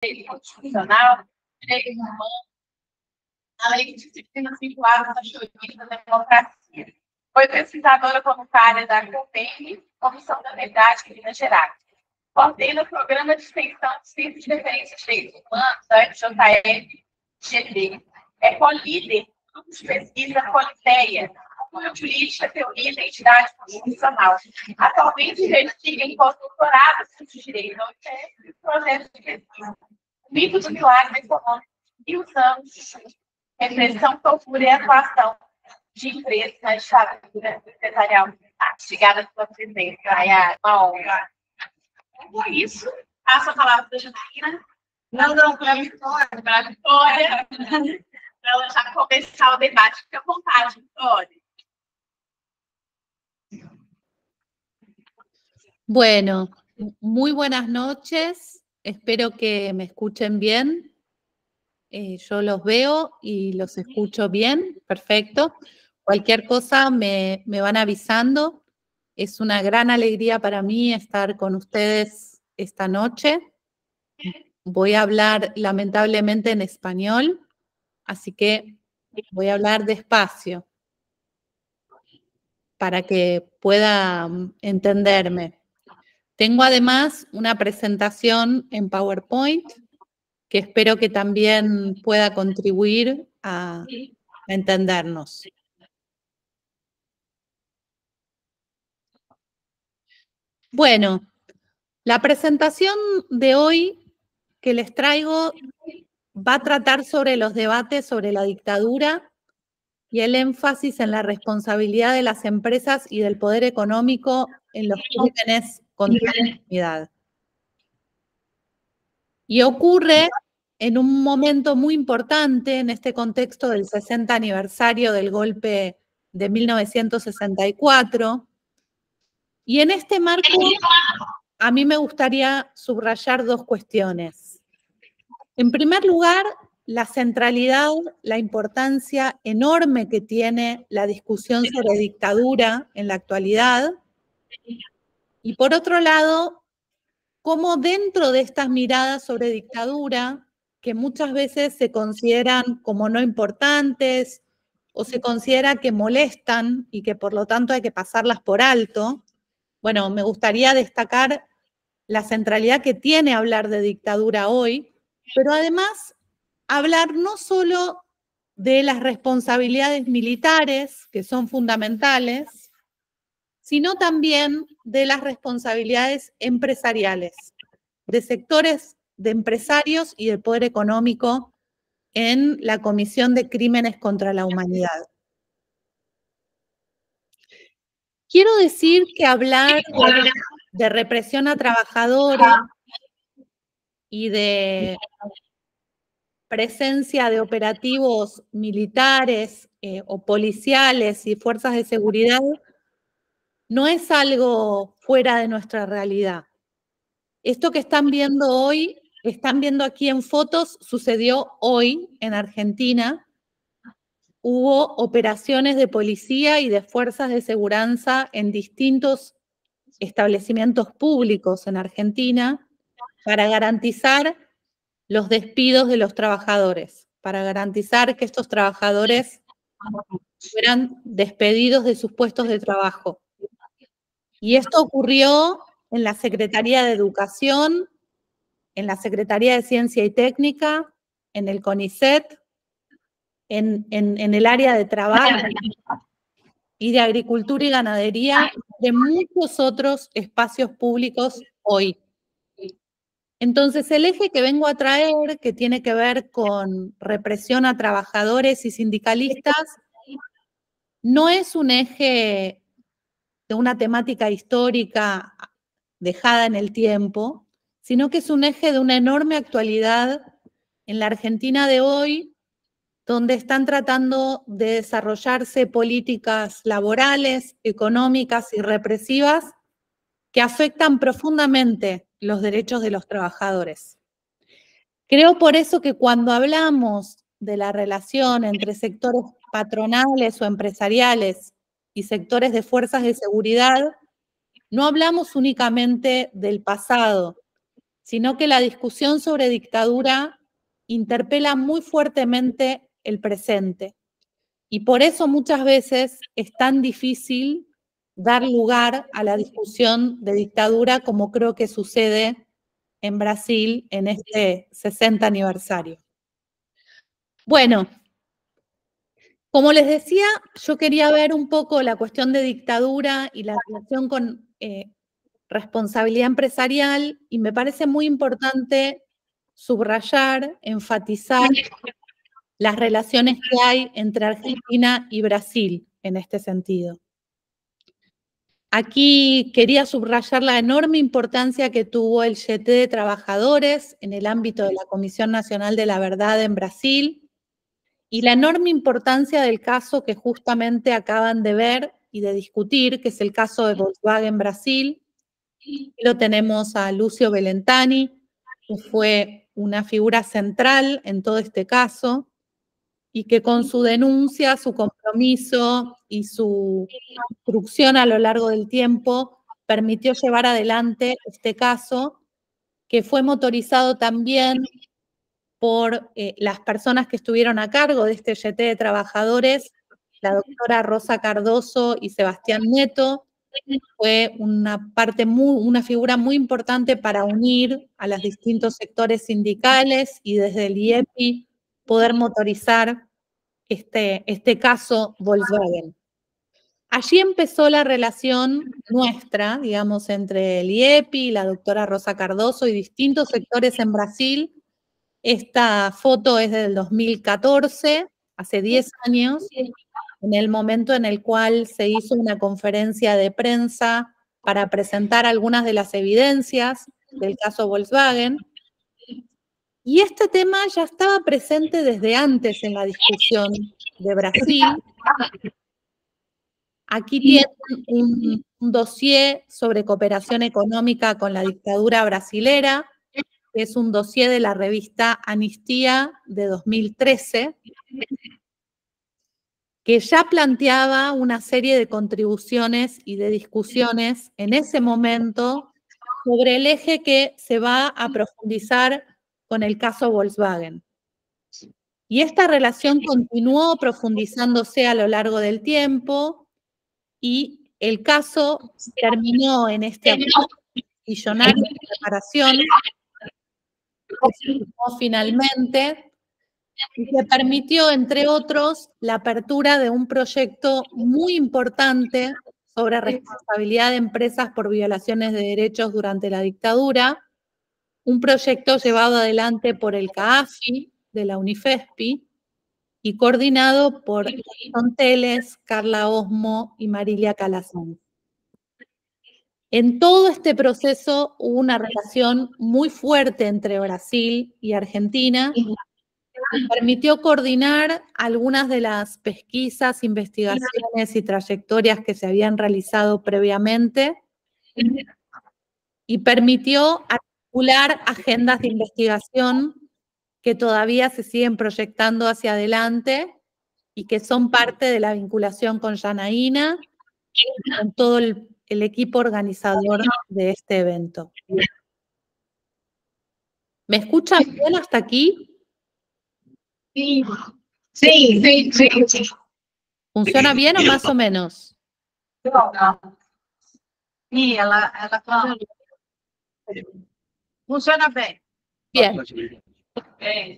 direito constitucional, direitos humanos, a lei de disciplinas vinculadas à justiça da democracia. Foi pesquisadora voluntária da COPEN, Comissão da Verdade de Minas Gerais. Coordena o Programa de Extensão de Ciências de Referência de Direitos Humanos, da FJF-GD. É co-líder do grupo de pesquisa Politeia, Cultura Política, Teoria e Identidade Constitucional. Atualmente, investiga em pós-doutorado de Direito na UTF e projetos de pesquisa. O mito do milagre econômico e os anos de repressão, tortura e atuação de empresas na ditadura empresarial. Obrigada pela presença, Ayara. Uma honra. Por isso, passo a palavra para a Janaína. Não, para a Vitória. Para a Vitória. Para ela já começar o debate. Fique à vontade, Vitória. Bueno, muy buenas noches. Espero que me escuchen bien. Yo los veo y los escucho bien. Perfecto. Cualquier cosa me van avisando. Es una gran alegría para mí estar con ustedes esta noche. Voy a hablar lamentablemente en español, así que voy a hablar despacio para que pueda entenderme. Tengo además una presentación en PowerPoint que espero que también pueda contribuir a entendernos. Bueno, la presentación de hoy que les traigo va a tratar sobre los debates sobre la dictadura y el énfasis en la responsabilidad de las empresas y del poder económico en los crímenes contra la humanidad. Y ocurre en un momento muy importante en este contexto del 60 aniversario del golpe de 1964. Y en este marco, a mí me gustaría subrayar dos cuestiones. En primer lugar, la centralidad, la importancia enorme que tiene la discusión sobre dictadura en la actualidad. Y por otro lado, cómo dentro de estas miradas sobre dictadura, que muchas veces se consideran como no importantes o se considera que molestan y que por lo tanto hay que pasarlas por alto, bueno, me gustaría destacar la centralidad que tiene hablar de dictadura hoy, pero además hablar no solo de las responsabilidades militares, que son fundamentales, sino también de las responsabilidades empresariales, de sectores de empresarios y del poder económico en la Comisión de Crímenes contra la Humanidad. Quiero decir que hablar de represión a trabajadores y de presencia de operativos militares o policiales y fuerzas de seguridad no es algo fuera de nuestra realidad. Esto que están viendo hoy, están viendo aquí en fotos, sucedió hoy en Argentina. Hubo operaciones de policía y de fuerzas de seguridad en distintos establecimientos públicos en Argentina para garantizar los despidos de los trabajadores, para garantizar que estos trabajadores fueran despedidos de sus puestos de trabajo. Y esto ocurrió en la Secretaría de Educación, en la Secretaría de Ciencia y Técnica, en el CONICET, en el área de trabajo y de agricultura y ganadería, de muchos otros espacios públicos hoy. Entonces, el eje que vengo a traer, que tiene que ver con represión a trabajadores y sindicalistas, no es un eje de una temática histórica dejada en el tiempo, sino que es un eje de una enorme actualidad en la Argentina de hoy, donde están tratando de desarrollarse políticas laborales, económicas y represivas que afectan profundamente los derechos de los trabajadores. Creo por eso que cuando hablamos de la relación entre sectores patronales o empresariales y sectores de fuerzas de seguridad, no hablamos únicamente del pasado, sino que la discusión sobre dictadura interpela muy fuertemente el presente. Y por eso muchas veces es tan difícil dar lugar a la discusión de dictadura como creo que sucede en Brasil en este 60 aniversario. Bueno, como les decía, yo quería ver un poco la cuestión de dictadura y la relación con responsabilidad empresarial, y me parece muy importante subrayar, enfatizar las relaciones que hay entre Argentina y Brasil en este sentido. Aquí quería subrayar la enorme importancia que tuvo el GT de Trabajadores en el ámbito de la Comisión Nacional de la Verdad en Brasil y la enorme importancia del caso que justamente acaban de ver y de discutir, que es el caso de Volkswagen Brasil. Lo tenemos a Lucio Belentani, que fue una figura central en todo este caso y que con su denuncia, su compromiso y su instrucción a lo largo del tiempo permitió llevar adelante este caso, que fue motorizado también por las personas que estuvieron a cargo de este GT de Trabajadores, la doctora Rosa Cardoso y Sebastián Neto. Fue una figura muy importante para unir a los distintos sectores sindicales y desde el IEPI poder motorizar este caso Volkswagen. Allí empezó la relación nuestra, digamos, entre el IEPI, la doctora Rosa Cardoso y distintos sectores en Brasil. Esta foto es del 2014, hace 10 años, en el momento en el cual se hizo una conferencia de prensa para presentar algunas de las evidencias del caso Volkswagen. Y este tema ya estaba presente desde antes en la discusión de Brasil. Aquí tienen un dossier sobre cooperación económica con la dictadura brasilera, que es un dossier de la revista Anistía de 2013, que ya planteaba una serie de contribuciones y de discusiones en ese momento sobre el eje que se va a profundizar con el caso Volkswagen. Y esta relación continuó profundizándose a lo largo del tiempo y el caso terminó en este acuerdo millonario de reparación que se firmó finalmente y que permitió, entre otros, la apertura de un proyecto muy importante sobre responsabilidad de empresas por violaciones de derechos durante la dictadura, un proyecto llevado adelante por el CAAFI de la Unifespi y coordinado por Gastón Teles, Carla Osmo y Marilia Calazón. En todo este proceso hubo una relación muy fuerte entre Brasil y Argentina que permitió coordinar algunas de las pesquisas, investigaciones y trayectorias que se habían realizado previamente y permitió articular agendas de investigación que todavía se siguen proyectando hacia adelante y que son parte de la vinculación con Janaína y con todo el equipo organizador de este evento. ¿Me escuchan bien hasta aquí? Sí, sí, sí, sí. ¿Funciona bien o más o menos? No. Sí, ela funciona bien. Bien.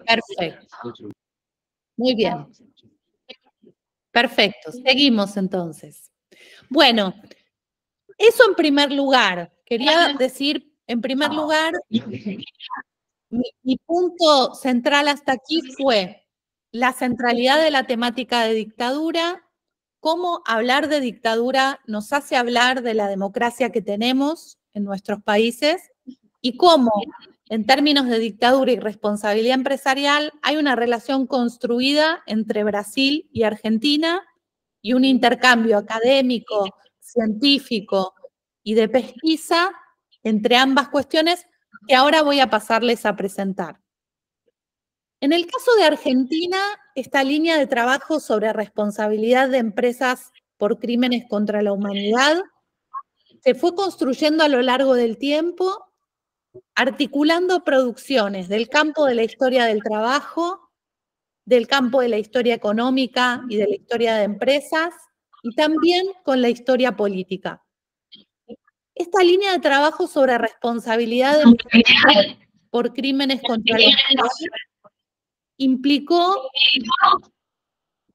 Perfecto. Muy bien. Perfecto. Seguimos entonces. Bueno, eso en primer lugar. Quería decir, en primer lugar, mi punto central hasta aquí fue la centralidad de la temática de dictadura, cómo hablar de dictadura nos hace hablar de la democracia que tenemos en nuestros países y cómo, en términos de dictadura y responsabilidad empresarial, hay una relación construida entre Brasil y Argentina y un intercambio académico, científico y de pesquisa entre ambas cuestiones que ahora voy a pasarles a presentar. En el caso de Argentina, esta línea de trabajo sobre responsabilidad de empresas por crímenes contra la humanidad se fue construyendo a lo largo del tiempo articulando producciones del campo de la historia del trabajo, del campo de la historia económica y de la historia de empresas, y también con la historia política. Esta línea de trabajo sobre responsabilidad por crímenes contra la humanidad implicó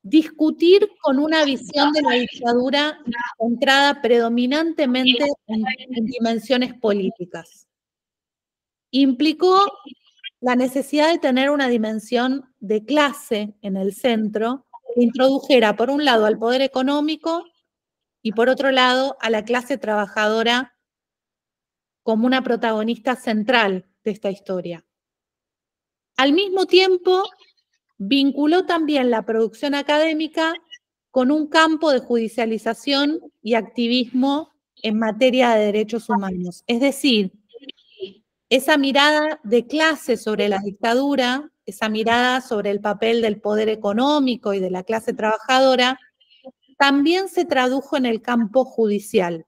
discutir con una visión de la dictadura centrada predominantemente en dimensiones políticas. Implicó la necesidad de tener una dimensión de clase en el centro que introdujera, por un lado, al poder económico y, por otro lado, a la clase trabajadora como una protagonista central de esta historia. Al mismo tiempo, vinculó también la producción académica con un campo de judicialización y activismo en materia de derechos humanos. Es decir, esa mirada de clase sobre la dictadura, esa mirada sobre el papel del poder económico y de la clase trabajadora, también se tradujo en el campo judicial.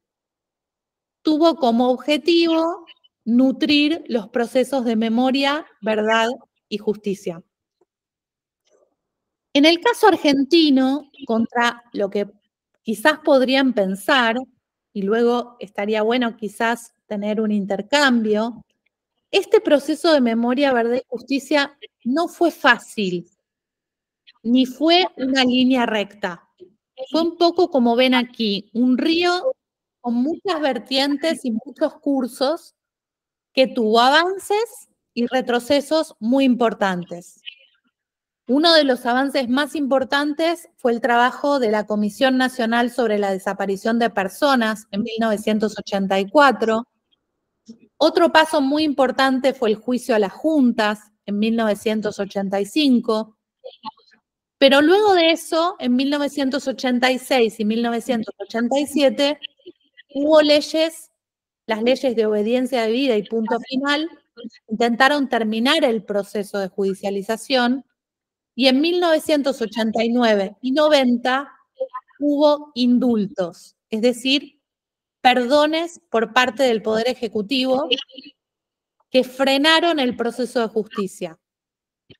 Tuvo como objetivo nutrir los procesos de memoria, verdad y justicia. En el caso argentino, contra lo que quizás podrían pensar, y luego estaría bueno quizás tener un intercambio, este proceso de memoria, verdad y justicia no fue fácil, ni fue una línea recta. Fue un poco como ven aquí, un río con muchas vertientes y muchos cursos que tuvo avances y retrocesos muy importantes. Uno de los avances más importantes fue el trabajo de la Comisión Nacional sobre la Desaparición de Personas en 1984. Otro paso muy importante fue el juicio a las juntas en 1985. Pero luego de eso, en 1986 y 1987, hubo leyes, las leyes de obediencia debida y punto final, intentaron terminar el proceso de judicialización, y en 1989 y 90 hubo indultos, es decir, perdones por parte del Poder Ejecutivo que frenaron el proceso de justicia.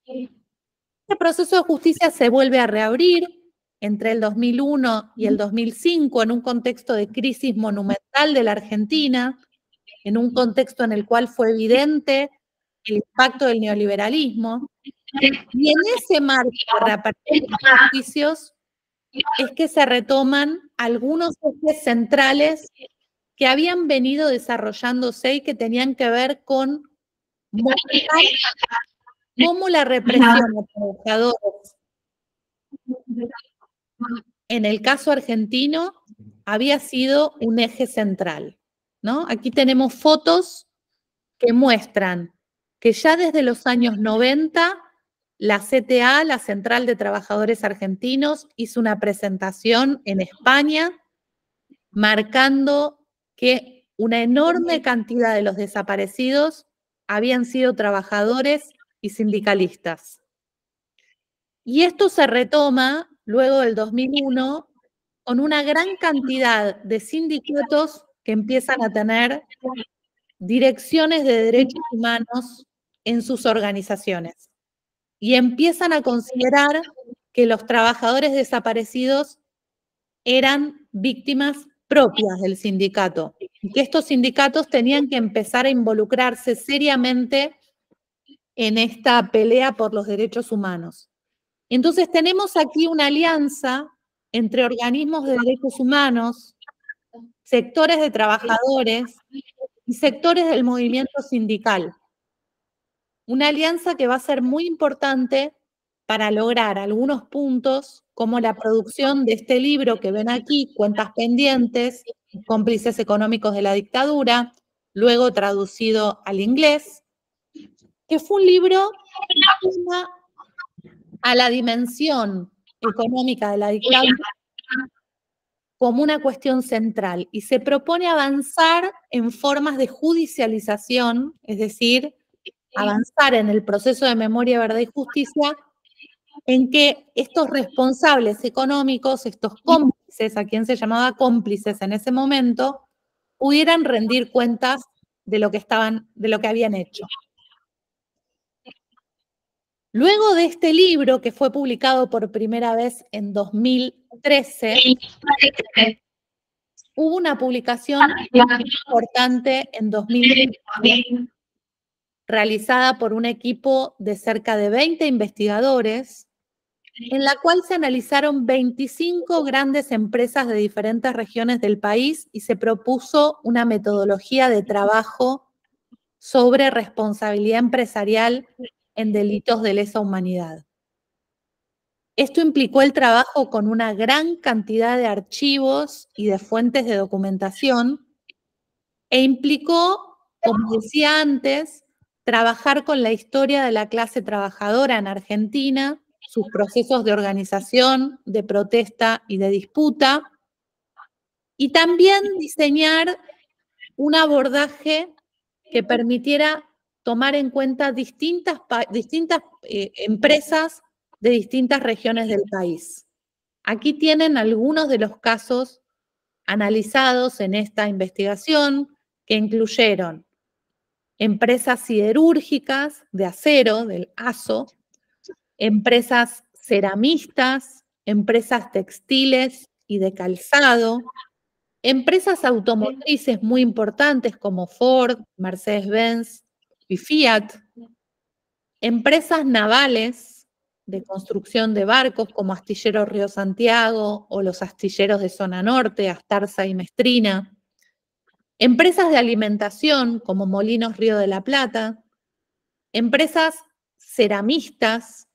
Este proceso de justicia se vuelve a reabrir entre el 2001 y el 2005 en un contexto de crisis monumental de la Argentina, en un contexto en el cual fue evidente el impacto del neoliberalismo. Y en ese marco de reapertura de juicios es que se retoman algunos ejes centrales que habían venido desarrollándose y que tenían que ver con mostrar cómo la represión a trabajadores, en el caso argentino, había sido un eje central, ¿no? Aquí tenemos fotos que muestran que ya desde los años 90 la CTA, la Central de Trabajadores Argentinos, hizo una presentación en España marcando que una enorme cantidad de los desaparecidos habían sido trabajadores y sindicalistas. Y esto se retoma luego del 2001 con una gran cantidad de sindicatos que empiezan a tener direcciones de derechos humanos en sus organizaciones y empiezan a considerar que los trabajadores desaparecidos eran víctimas propias del sindicato y que estos sindicatos tenían que empezar a involucrarse seriamente en esta pelea por los derechos humanos. Entonces tenemos aquí una alianza entre organismos de derechos humanos, sectores de trabajadores y sectores del movimiento sindical. Una alianza que va a ser muy importante para lograr algunos puntos, como la producción de este libro que ven aquí, Cuentas Pendientes, Cómplices Económicos de la Dictadura, luego traducido al inglés, que fue un libro que suma a la dimensión económica de la dictadura como una cuestión central y se propone avanzar en formas de judicialización, es decir, avanzar en el proceso de memoria, verdad y justicia, en que estos responsables económicos, estos cómplices, a quien se llamaba cómplices en ese momento, pudieran rendir cuentas de lo que habían hecho. Luego de este libro, que fue publicado por primera vez en 2013, hubo una publicación importante en 2015, realizada por un equipo de cerca de 20 investigadores, en la cual se analizaron 25 grandes empresas de diferentes regiones del país y se propuso una metodología de trabajo sobre responsabilidad empresarial en delitos de lesa humanidad. Esto implicó el trabajo con una gran cantidad de archivos y de fuentes de documentación e implicó, como decía antes, trabajar con la historia de la clase trabajadora en Argentina, sus procesos de organización, de protesta y de disputa, y también diseñar un abordaje que permitiera tomar en cuenta distintas empresas de distintas regiones del país. Aquí tienen algunos de los casos analizados en esta investigación, que incluyeron empresas siderúrgicas de acero, del ASO, empresas ceramistas, empresas textiles y de calzado, empresas automotrices muy importantes como Ford, Mercedes-Benz y Fiat, empresas navales de construcción de barcos como Astilleros Río Santiago o los astilleros de Zona Norte, Astarza y Mestrina, empresas de alimentación como Molinos Río de la Plata, empresas ceramistas,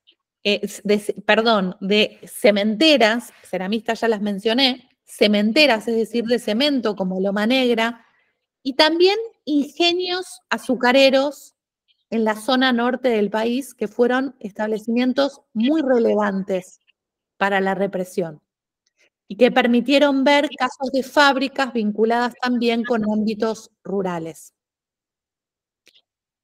de cementeras, ceramistas ya las mencioné, cementeras, es decir, de cemento como Loma Negra, y también ingenios azucareros en la zona norte del país, que fueron establecimientos muy relevantes para la represión y que permitieron ver casos de fábricas vinculadas también con ámbitos rurales.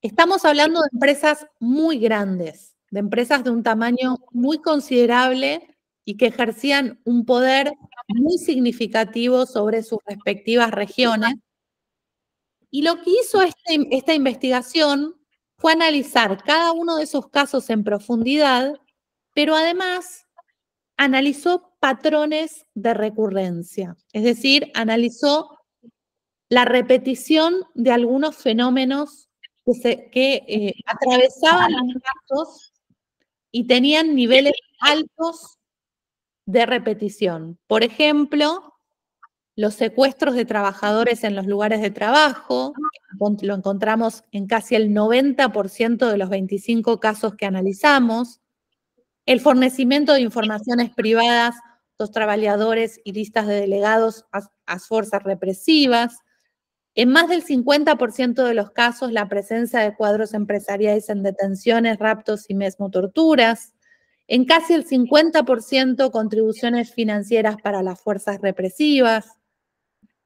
Estamos hablando de empresas muy grandes, de empresas de un tamaño muy considerable y que ejercían un poder muy significativo sobre sus respectivas regiones. Y lo que hizo esta investigación fue analizar cada uno de esos casos en profundidad, pero además analizó patrones de recurrencia, es decir, analizó la repetición de algunos fenómenos que atravesaban los casos y tenían niveles altos de repetición. Por ejemplo, los secuestros de trabajadores en los lugares de trabajo, lo encontramos en casi el 90% de los 25 casos que analizamos. El fornecimiento de informaciones privadas dos trabajadores y listas de delegados a fuerzas represivas. En más del 50% de los casos, la presencia de cuadros empresariales en detenciones, raptos y mismo torturas. En casi el 50%, contribuciones financieras para las fuerzas represivas.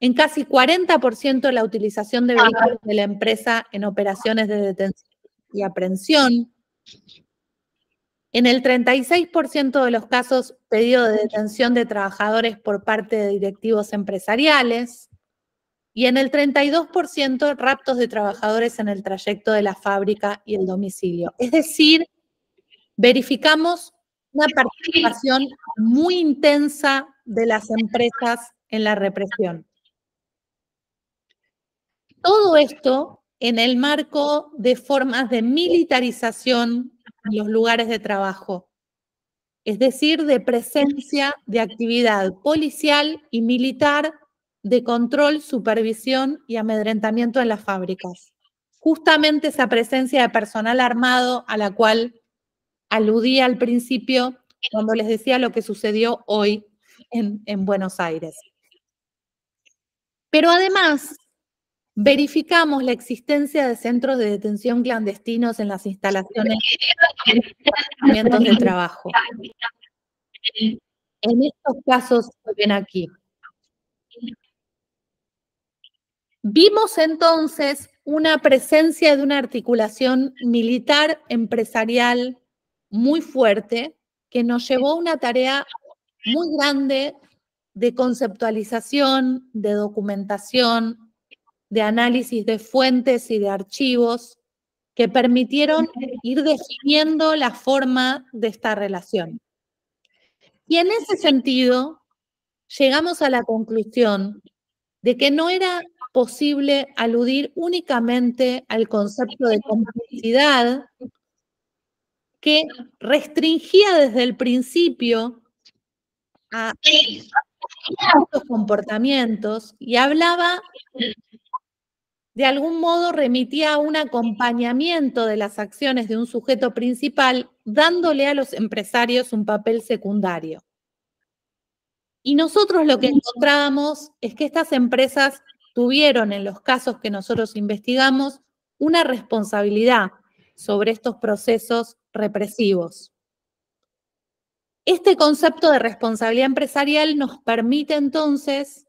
En casi 40% la utilización de vehículos de la empresa en operaciones de detención y aprehensión. En el 36% de los casos, pedido de detención de trabajadores por parte de directivos empresariales. Y en el 32%, raptos de trabajadores en el trayecto de la fábrica y el domicilio. Es decir, verificamos una participación muy intensa de las empresas en la represión. Todo esto en el marco de formas de militarización en los lugares de trabajo, es decir, de presencia de actividad policial y militar de control, supervisión y amedrentamiento en las fábricas. Justamente esa presencia de personal armado a la cual aludía al principio cuando les decía lo que sucedió hoy en Buenos Aires. Pero además, verificamos la existencia de centros de detención clandestinos en las instalaciones de trabajo. En estos casos se ven aquí. Vimos entonces una presencia de una articulación militar empresarial muy fuerte que nos llevó a una tarea muy grande de conceptualización, de documentación, de análisis de fuentes y de archivos que permitieron ir definiendo la forma de esta relación. Y en ese sentido, llegamos a la conclusión de que no era posible aludir únicamente al concepto de complicidad que restringía desde el principio a estos comportamientos y hablaba, de algún modo remitía a un acompañamiento de las acciones de un sujeto principal, dándole a los empresarios un papel secundario. Y nosotros lo que encontrábamos es que estas empresas tuvieron, en los casos que nosotros investigamos, una responsabilidad sobre estos procesos represivos. Este concepto de responsabilidad empresarial nos permite entonces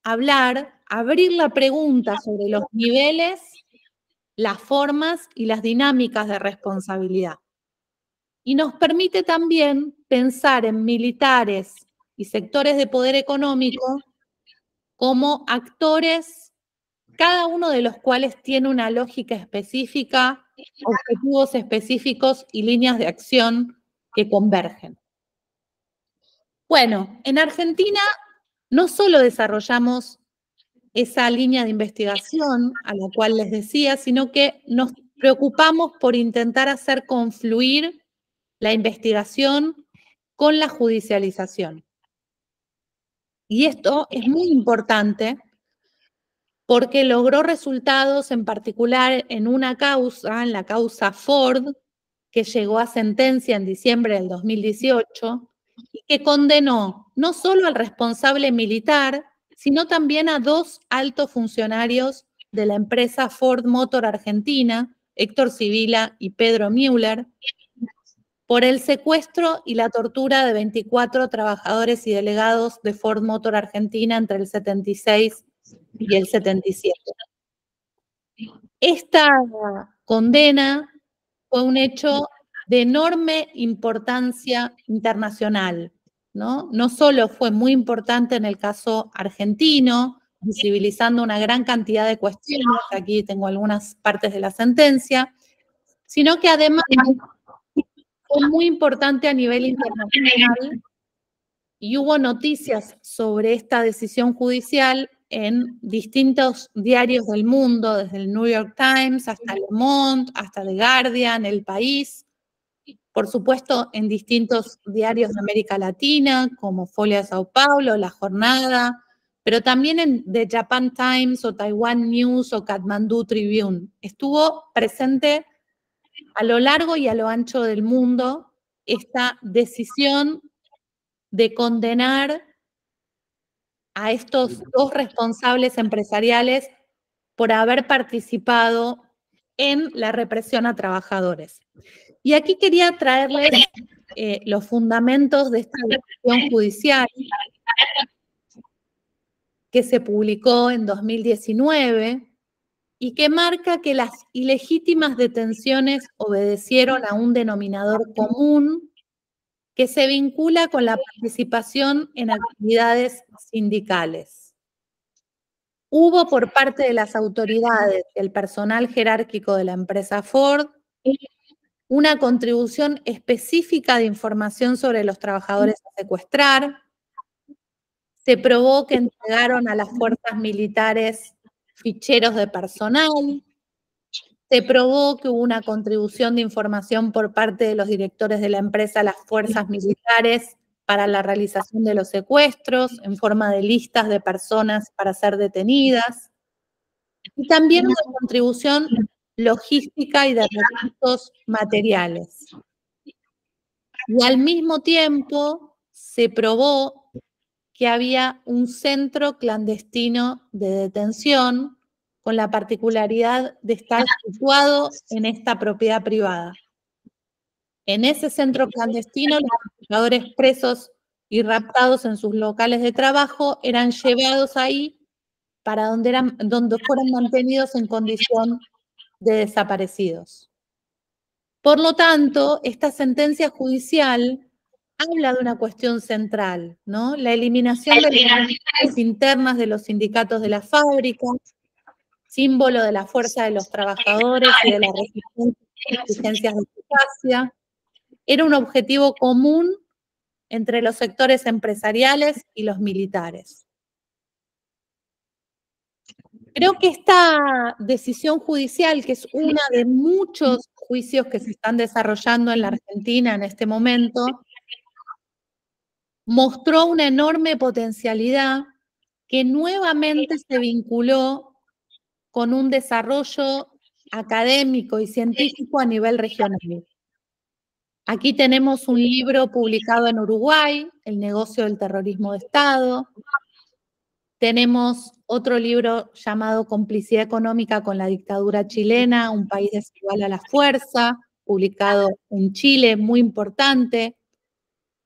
hablar, abrir la pregunta sobre los niveles, las formas y las dinámicas de responsabilidad. Y nos permite también pensar en militares y sectores de poder económico como actores, cada uno de los cuales tiene una lógica específica, objetivos específicos y líneas de acción que convergen. Bueno, en Argentina no solo desarrollamos esa línea de investigación a la cual les decía, sino que nos preocupamos por intentar hacer confluir la investigación con la judicialización. Y esto es muy importante porque logró resultados en particular en una causa, en la causa Ford, que llegó a sentencia en diciembre del 2018 y que condenó no solo al responsable militar, sino también a 2 altos funcionarios de la empresa Ford Motor Argentina, Héctor Sibila y Pedro Müller, por el secuestro y la tortura de 24 trabajadores y delegados de Ford Motor Argentina entre el 76 y el 77. Esta condena fue un hecho de enorme importancia internacional, ¿no? No solo fue muy importante en el caso argentino, visibilizando una gran cantidad de cuestiones, aquí tengo algunas partes de la sentencia, sino que además fue muy importante a nivel internacional y hubo noticias sobre esta decisión judicial en distintos diarios del mundo, desde el New York Times hasta Le Monde, hasta The Guardian, El País, por supuesto en distintos diarios de América Latina, como Folia de Sao Paulo, La Jornada, pero también en The Japan Times o Taiwan News o Kathmandu Tribune. Estuvo presente a lo largo y a lo ancho del mundo esta decisión de condenar a estos 2 responsables empresariales por haber participado en la represión a trabajadores. Y aquí quería traerles los fundamentos de esta decisión judicial que se publicó en 2019 y que marca que las ilegítimas detenciones obedecieron a un denominador común que se vincula con la participación en actividades sindicales. Hubo por parte de las autoridades y el personal jerárquico de la empresa Ford una contribución específica de información sobre los trabajadores a secuestrar. Se probó que entregaron a las fuerzas militares ficheros de personal. Se probó que hubo una contribución de información por parte de los directores de la empresa a las fuerzas militares para la realización de los secuestros, en forma de listas de personas para ser detenidas. Y también una contribución logística y de recursos materiales. Y al mismo tiempo se probó que había un centro clandestino de detención con la particularidad de estar situado en esta propiedad privada. En ese centro clandestino, los trabajadores presos y raptados en sus locales de trabajo eran llevados ahí para donde fueran mantenidos en condición de desaparecidos. Por lo tanto, esta sentencia judicial habla de una cuestión central, ¿no? La eliminación de las relaciones internas de los sindicatos de la fábrica, símbolo de la fuerza de los trabajadores y de la resistencia a las exigencias de eficacia. Era un objetivo común entre los sectores empresariales y los militares. Creo que esta decisión judicial, que es una de muchos juicios que se están desarrollando en la Argentina en este momento, mostró una enorme potencialidad que nuevamente se vinculó con un desarrollo académico y científico a nivel regional. Aquí tenemos un libro publicado en Uruguay, El negocio del terrorismo de Estado. Tenemos otro libro llamado Complicidad económica con la dictadura chilena, un país desigual a la fuerza, publicado en Chile, muy importante.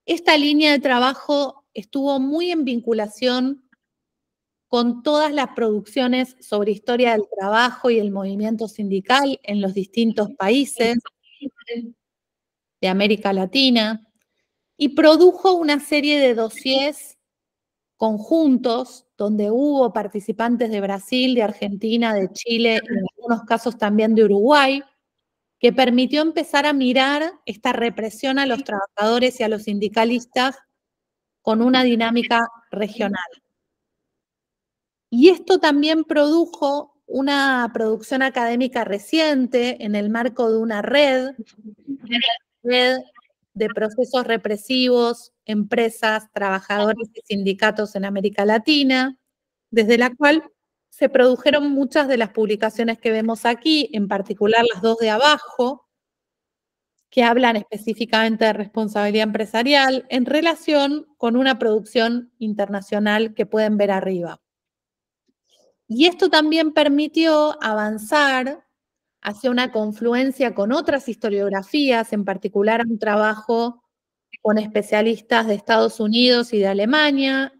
Esta línea de trabajo estuvo muy en vinculación con todas las producciones sobre historia del trabajo y el movimiento sindical en los distintos países de América Latina, y produjo una serie de dossiers conjuntos donde hubo participantes de Brasil, de Argentina, de Chile y en algunos casos también de Uruguay, que permitió empezar a mirar esta represión a los trabajadores y a los sindicalistas con una dinámica regional. Y esto también produjo una producción académica reciente en el marco de una red de procesos represivos, empresas, trabajadores y sindicatos en América Latina, desde la cual se produjeron muchas de las publicaciones que vemos aquí, en particular las dos de abajo, que hablan específicamente de responsabilidad empresarial en relación con una producción internacional que pueden ver arriba. Y esto también permitió avanzar hacia una confluencia con otras historiografías, en particular un trabajo con especialistas de Estados Unidos y de Alemania.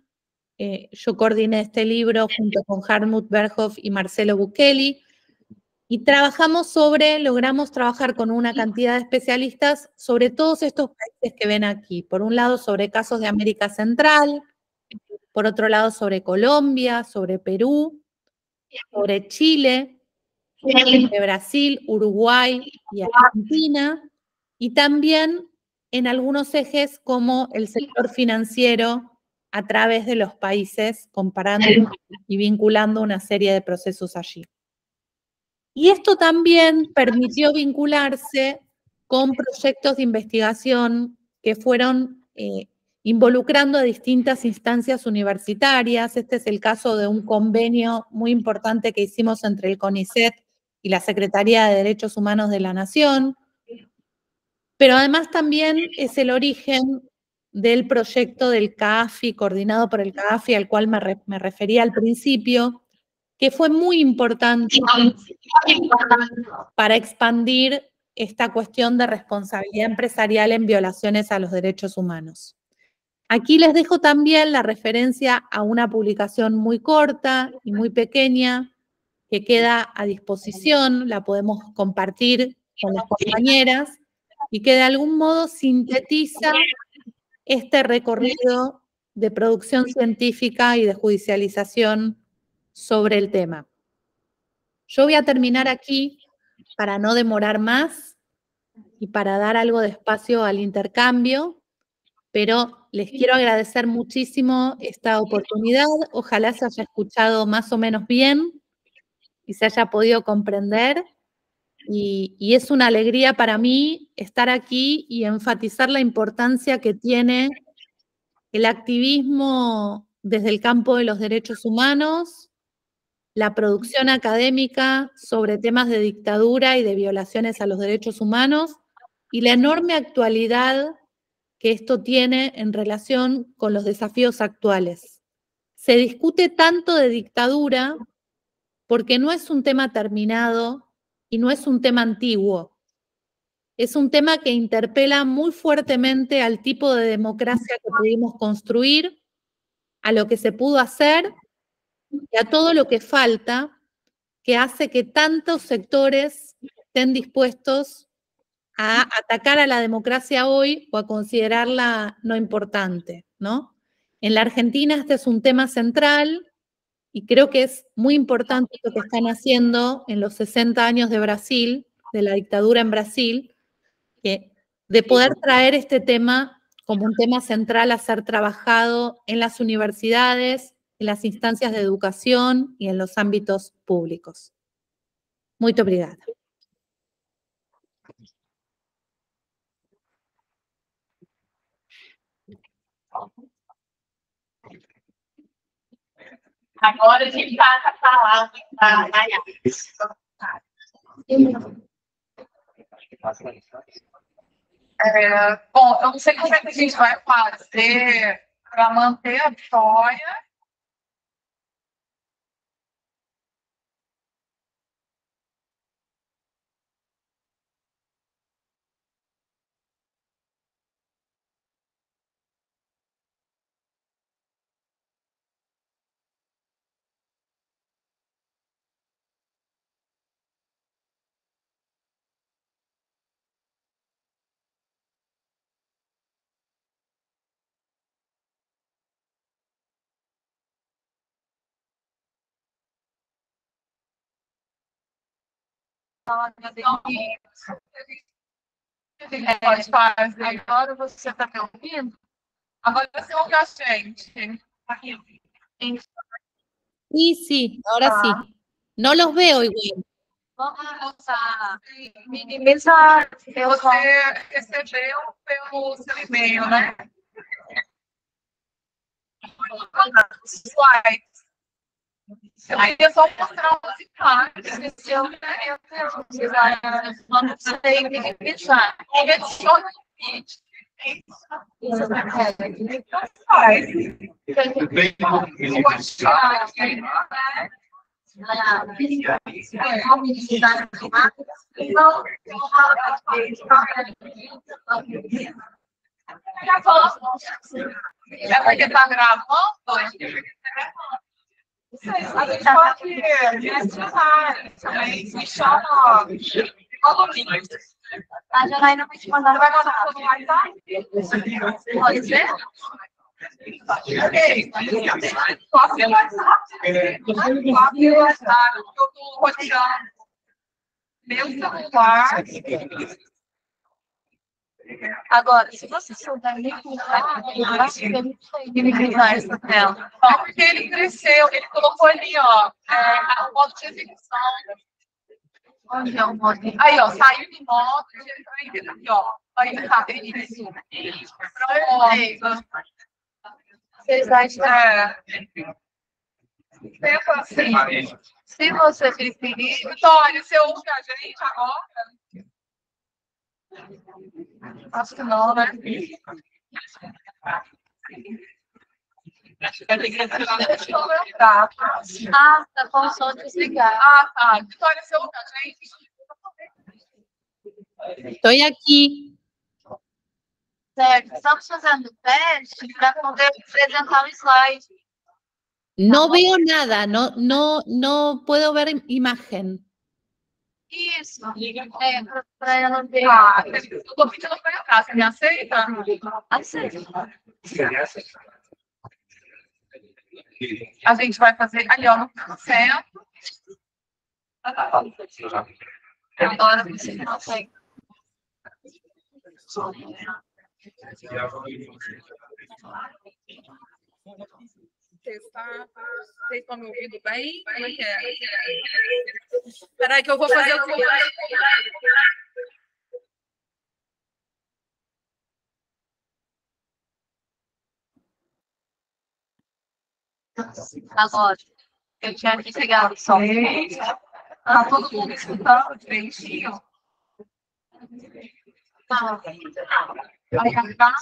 Yo coordiné este libro junto con Hartmut Berghoff y Marcelo Buchelli, y logramos trabajar con una cantidad de especialistas sobre todos estos países que ven aquí. Por un lado, sobre casos de América Central, por otro lado, sobre Colombia, sobre Perú, sobre Chile, de Brasil, Uruguay y Argentina, y también en algunos ejes como el sector financiero a través de los países, comparando y vinculando una serie de procesos allí. Y esto también permitió vincularse con proyectos de investigación que fueron involucrando a distintas instancias universitarias. Este es el caso de un convenio muy importante que hicimos entre el CONICET y la Secretaría de Derechos Humanos de la Nación, pero además también es el origen del proyecto del CAAFI, coordinado por el CAAFI, al cual me refería al principio, que fue muy importante para expandir esta cuestión de responsabilidad empresarial en violaciones a los derechos humanos. Aquí les dejo también la referencia a una publicación muy corta y muy pequeña que queda a disposición, la podemos compartir con las compañeras, y que de algún modo sintetiza este recorrido de producción científica y de judicialización sobre el tema. Yo voy a terminar aquí para no demorar más y para dar algo de espacio al intercambio, pero les quiero agradecer muchísimo esta oportunidad. Ojalá se haya escuchado más o menos bien y se haya podido comprender. Y es una alegría para mí estar aquí y enfatizar la importancia que tiene el activismo desde el campo de los derechos humanos, la producción académica sobre temas de dictadura y de violaciones a los derechos humanos, y la enorme actualidad que esto tiene en relación con los desafíos actuales. Se discute tanto de dictadura porque no es un tema terminado y no es un tema antiguo. Es un tema que interpela muy fuertemente al tipo de democracia que pudimos construir, a lo que se pudo hacer y a todo lo que falta, que hace que tantos sectores estén dispuestos a atacar a la democracia hoy o a considerarla no importante, ¿no? En la Argentina este es un tema central, y creo que es muy importante lo que están haciendo en los 60 años de Brasil, de la dictadura en Brasil, de poder traer este tema como un tema central a ser trabajado en las universidades, en las instancias de educación y en los ámbitos públicos. Muito obrigada. Agora a gente passa a palavra para a Nayara. Bom, eu não sei como é que a gente vai fazer para manter a Vitória. Pode fazer. Agora você está me ouvindo? Agora você ouve a gente. Sí, ahora sí. No los veo igual. Vamos minimizar. Você recebeu pelo seu e-mail, né? Slides. Eu queria só mostrar os slides. Não sei minimizar. Selecione o vídeo. É porque está gravando? A gente pode mencionar também. Me chama. A Janaína vai te mandar. Vai mandar pelo WhatsApp? Pode ser? Ok. Posso pelo WhatsApp? Pelo WhatsApp, eu estou roteando meu celular. Agora, se você souber minimizar, eu acho que ele consegue minimizar essa tela. É porque ele cresceu, ele colocou ali, ó, o modo de execução. Onde é o modo? Aí, ó, saiu de modo, aqui, ó. Aí, tá, isso. Pronto. Vocês acham? Pensa assim, se você preferir... Vitória, você ouve a gente agora? Acho que não, né? Deixa eu lembrar. Ah, tá com o som desligado. Ah, tá. Vitória, você ouve a gente? Estoy aquí. Certo, estamos fazendo teste para poder apresentar o slide. No veo nada, no puedo ver imagen. Isso. Para ela ver. Ah, eu estou pedindo para entrar. Você me aceita? Aceita. A gente vai fazer ali, ó, no centro. Agora você consegue. Testar. Vocês estão me ouvindo bem? Como é que é? Espera aí que eu vou fazer o que agora, eu tinha que pegar o som. Tá todo mundo escutando direitinho? Tá. Aí, tá?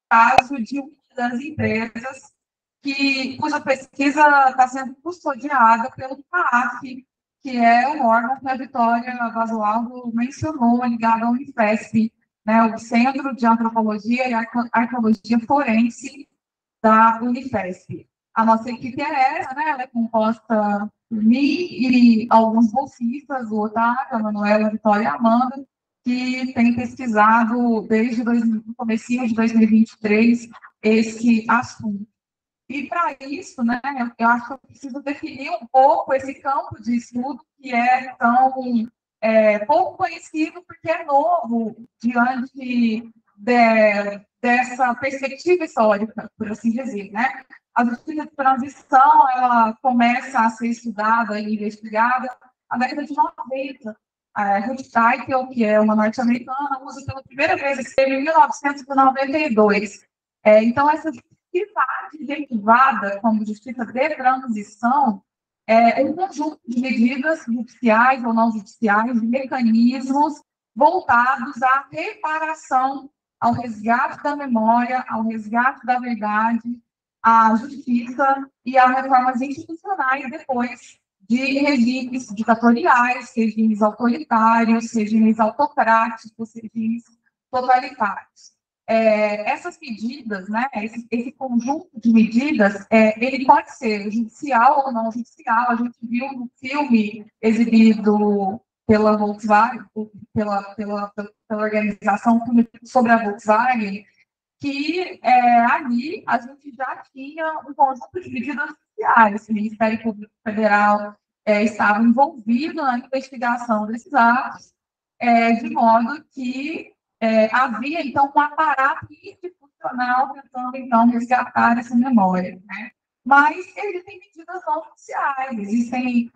caso de uma das empresas cuja pesquisa está sendo custodiada pelo CAAF, que é o órgão que a Vitória Basualdo mencionou, ligado ao Unifesp, né, o Centro de Antropologia e Arqueologia Forense da Unifesp. A nossa equipe é essa, né? Ela é composta por mim e alguns bolsistas, o Otávio, a Manuela, a Vitória e a Amanda, que tem pesquisado desde o começo de 2023 esse assunto. E para isso, né, eu acho que eu preciso definir um pouco esse campo de estudo que é tão pouco conhecido, porque é novo diante dessa perspectiva histórica, por assim dizer, né? A justiça de transição, ela começa a ser estudada e investigada na década de 90. A Ruth Teickel, que é uma norte-americana, usa pela primeira vez esse termo em 1992. Então, essa justiça adjetivada como justiça de transição é um conjunto de medidas judiciais ou não judiciais, de mecanismos voltados à reparação, ao resgate da memória, ao resgate da verdade, à justiça e a reformas institucionais depois de regimes ditatoriais, regimes autoritários, regimes autocráticos, regimes totalitários. Essas medidas, né, esse conjunto de medidas, ele pode ser judicial ou não judicial. A gente viu no filme exibido pela Volkswagen, pela organização sobre a Volkswagen, que ali a gente já tinha um conjunto de medidas judiciais. O Ministério Público Federal estava envolvido na investigação desses atos, de modo que havia, então, um aparato institucional tentando, então, resgatar essa memória, né? Mas existem medidas não judiciais, existem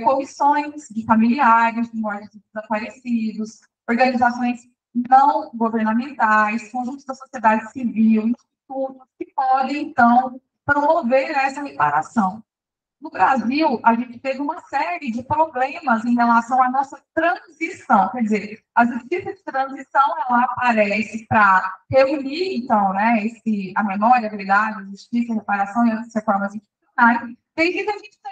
comissões de familiares de mortos de desaparecidos, organizações não governamentais, conjuntos da sociedade civil, institutos que podem, então, promover essa reparação. No Brasil, a gente teve uma série de problemas em relação à nossa transição. Quer dizer, a justiça de transição, ela aparece para reunir, então, né, a memória, a verdade, a justiça, a reparação e as reformas institucionais, desde que a gente tem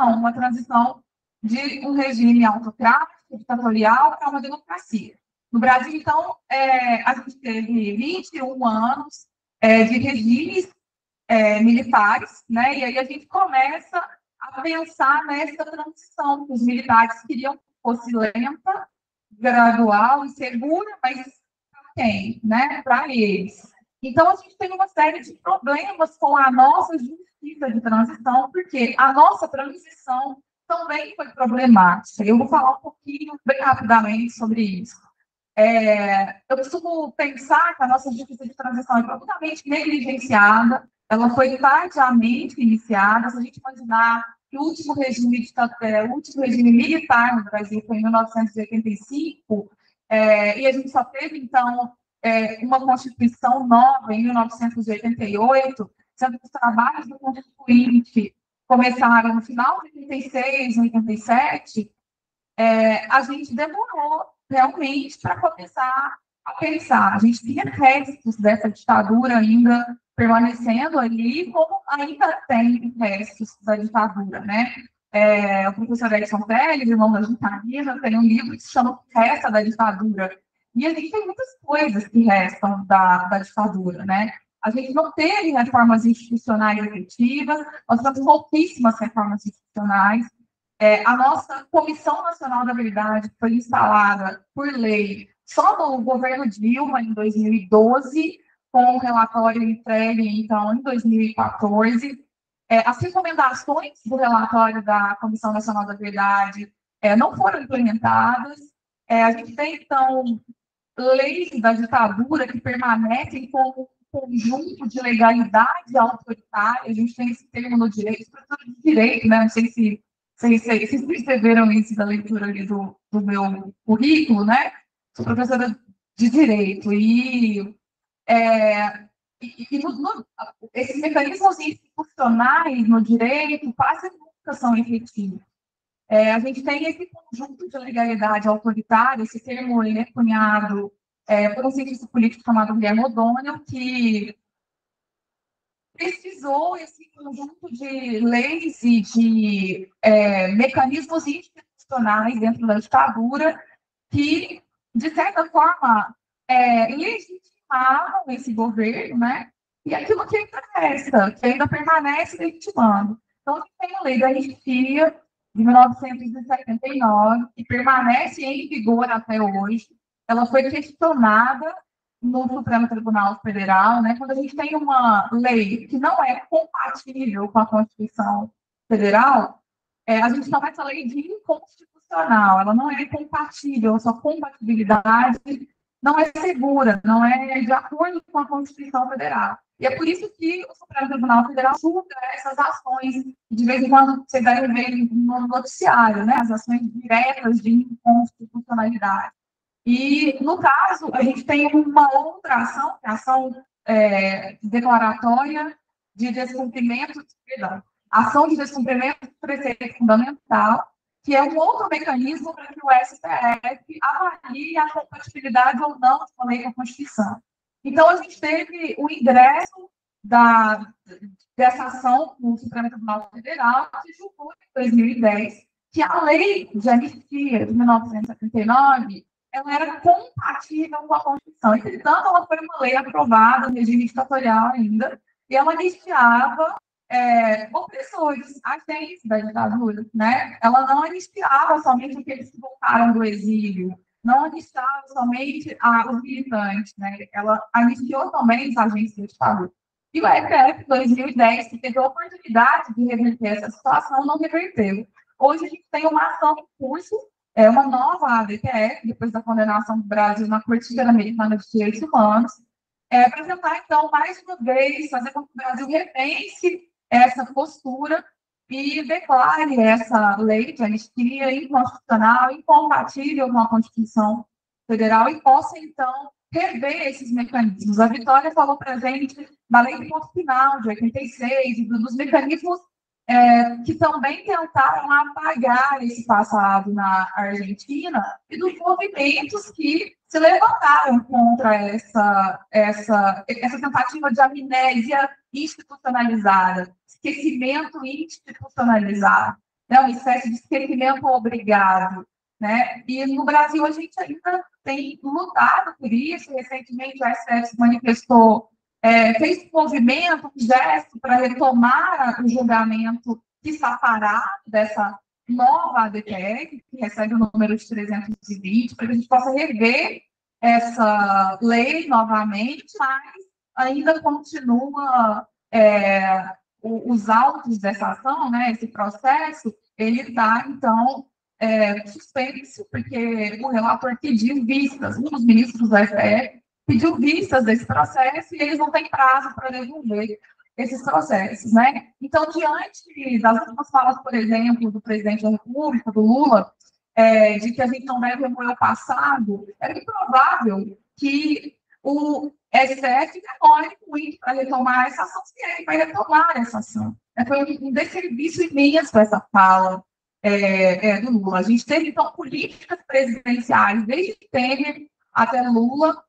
uma transição de um regime autocrático, ditatorial, para uma democracia. No Brasil, então, a gente teve 21 anos de regimes militares, né? E aí a gente começa a pensar nessa transição que os militares queriam que fosse lenta, gradual e segura, mas para quem? Né? Para eles. Então, a gente tem uma série de problemas com a nossa justiça de transição, porque a nossa transição também foi problemática. Eu vou falar um pouquinho, bem rapidamente, sobre isso. Eu costumo pensar que a nossa justiça de transição é profundamente negligenciada, ela foi tardiamente iniciada. Se a gente imaginar que o último regime militar no Brasil foi em 1985, e a gente só teve, então, uma Constituição nova em 1988, sendo que os trabalhos do Constituinte começaram no final de 86, 87, a gente demorou realmente para começar a pensar. A gente tinha restos dessa ditadura ainda permanecendo ali, como ainda tem restos da ditadura, né? O professor Edson Pérez, irmão da Gitanina, tem um livro que se chama Resta da Ditadura. E a gente tem muitas coisas que restam da ditadura, né? A gente não teve reformas institucionais efetivas, nós temos pouquíssimas reformas institucionais. A nossa Comissão Nacional da Verdade foi instalada por lei só no governo Dilma, em 2012, com um relatório entregue, então, em 2014. As recomendações do relatório da Comissão Nacional da Verdade não foram implementadas. A gente tem, então, leis da ditadura que permanecem como um conjunto de legalidade autoritária. A gente tem esse termo no direito, estrutura de direito, né? Não sei se vocês perceberam isso da leitura ali do meu currículo, né? Sou professora de direito esses mecanismos institucionais no direito quase nunca são efetivos. A gente tem esse conjunto de legalidade autoritária, esse termo ele é cunhado por um cientista político chamado Guilherme O'Donnell, que pesquisou esse conjunto de leis e de mecanismos institucionais dentro da ditadura que, de certa forma, legitimavam esse governo, né? E aquilo que interessa, que ainda permanece legitimando. Então, a gente tem a lei da anistia de 1979, que permanece em vigor até hoje. Ela foi questionada no Supremo Tribunal Federal, né? Quando a gente tem uma lei que não é compatível com a Constituição Federal, a gente chama essa lei de inconstitucional, ela não é compatível, a sua compatibilidade não é segura, não é de acordo com a Constituição Federal. E é por isso que o Supremo Tribunal Federal julga essas ações, de vez em quando você deve ver no noticiário, né? As ações diretas de inconstitucionalidade. E, no caso, a gente tem uma outra ação, que é a ação declaratória de descumprimento, perdão, ação de descumprimento do preceito fundamental, que é um outro mecanismo para que o STF avalie a compatibilidade ou não com a lei com a Constituição. Então, a gente teve o ingresso dessa ação no Supremo Tribunal Federal, que julgou em 2010 que a lei de anistia de 1979 ela era compatível com a Constituição. Entretanto, ela foi uma lei aprovada no regime ditatorial ainda, e ela anistiava opressores, agentes da ditadura, né? Ela não anistiava somente aqueles que voltaram do exílio, não anistiava somente os militantes, né? Ela anistiou também os agentes da ditadura. E o STF, em 2010, que teve a oportunidade de reverter essa situação, não reverteu. Hoje a gente tem uma ação em curso, uma nova ADPF, depois da condenação do Brasil na Corte Interamericana de Direitos Humanos, para tentar, então, mais uma vez, fazer com que o Brasil repense essa postura e declare essa lei de anistia inconstitucional, incompatível com a Constituição Federal e possa, então, rever esses mecanismos. A Vitória falou para a gente da lei do ponto final, de 86, e dos mecanismos que também tentaram apagar esse passado na Argentina e dos movimentos que se levantaram contra essa tentativa de amnésia institucionalizada, esquecimento institucionalizado, né? Uma espécie de esquecimento obrigado. Né? E no Brasil a gente ainda tem lutado por isso. Recentemente o STF se manifestou, fez um movimento, um gesto para retomar o julgamento que está parado dessa nova ADPF, que recebe o número de 320, para que a gente possa rever essa lei novamente, mas ainda continua os autos dessa ação, né, esse processo, ele está, então, suspenso, porque o relator pediu vistas, um dos ministros do STF pediu vistas desse processo e eles não têm prazo para desenvolver esses processos, né? Então, diante das últimas falas, por exemplo, do presidente da República, do Lula, de que a gente não deve remoer o passado, é bem provável que o STF demore muito para retomar essa ação, se ele vai retomar essa ação. Foi um desserviço imenso essa fala do Lula. A gente teve, então, políticas presidenciais, desde Temer até Lula,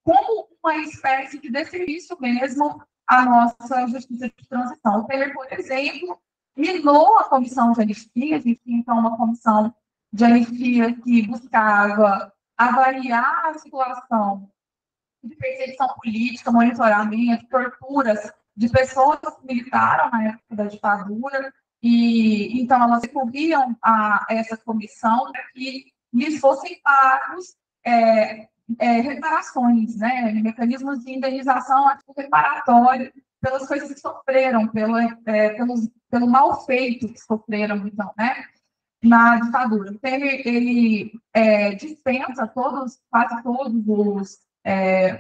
como uma espécie de desserviço mesmo à nossa justiça de transição. O Temer, por exemplo, minou a comissão de anistia. A gente tinha, então, uma comissão de anistia que buscava avaliar a situação de perseguição política, monitoramento, torturas de pessoas que militaram na época da ditadura, e então elas recorriam a essa comissão para que lhes fossem pagos reparações, né, mecanismos de indenização reparatória pelas coisas que sofreram, pelo mal feito que sofreram, então, né, na ditadura. Então, ele dispensa quase todos os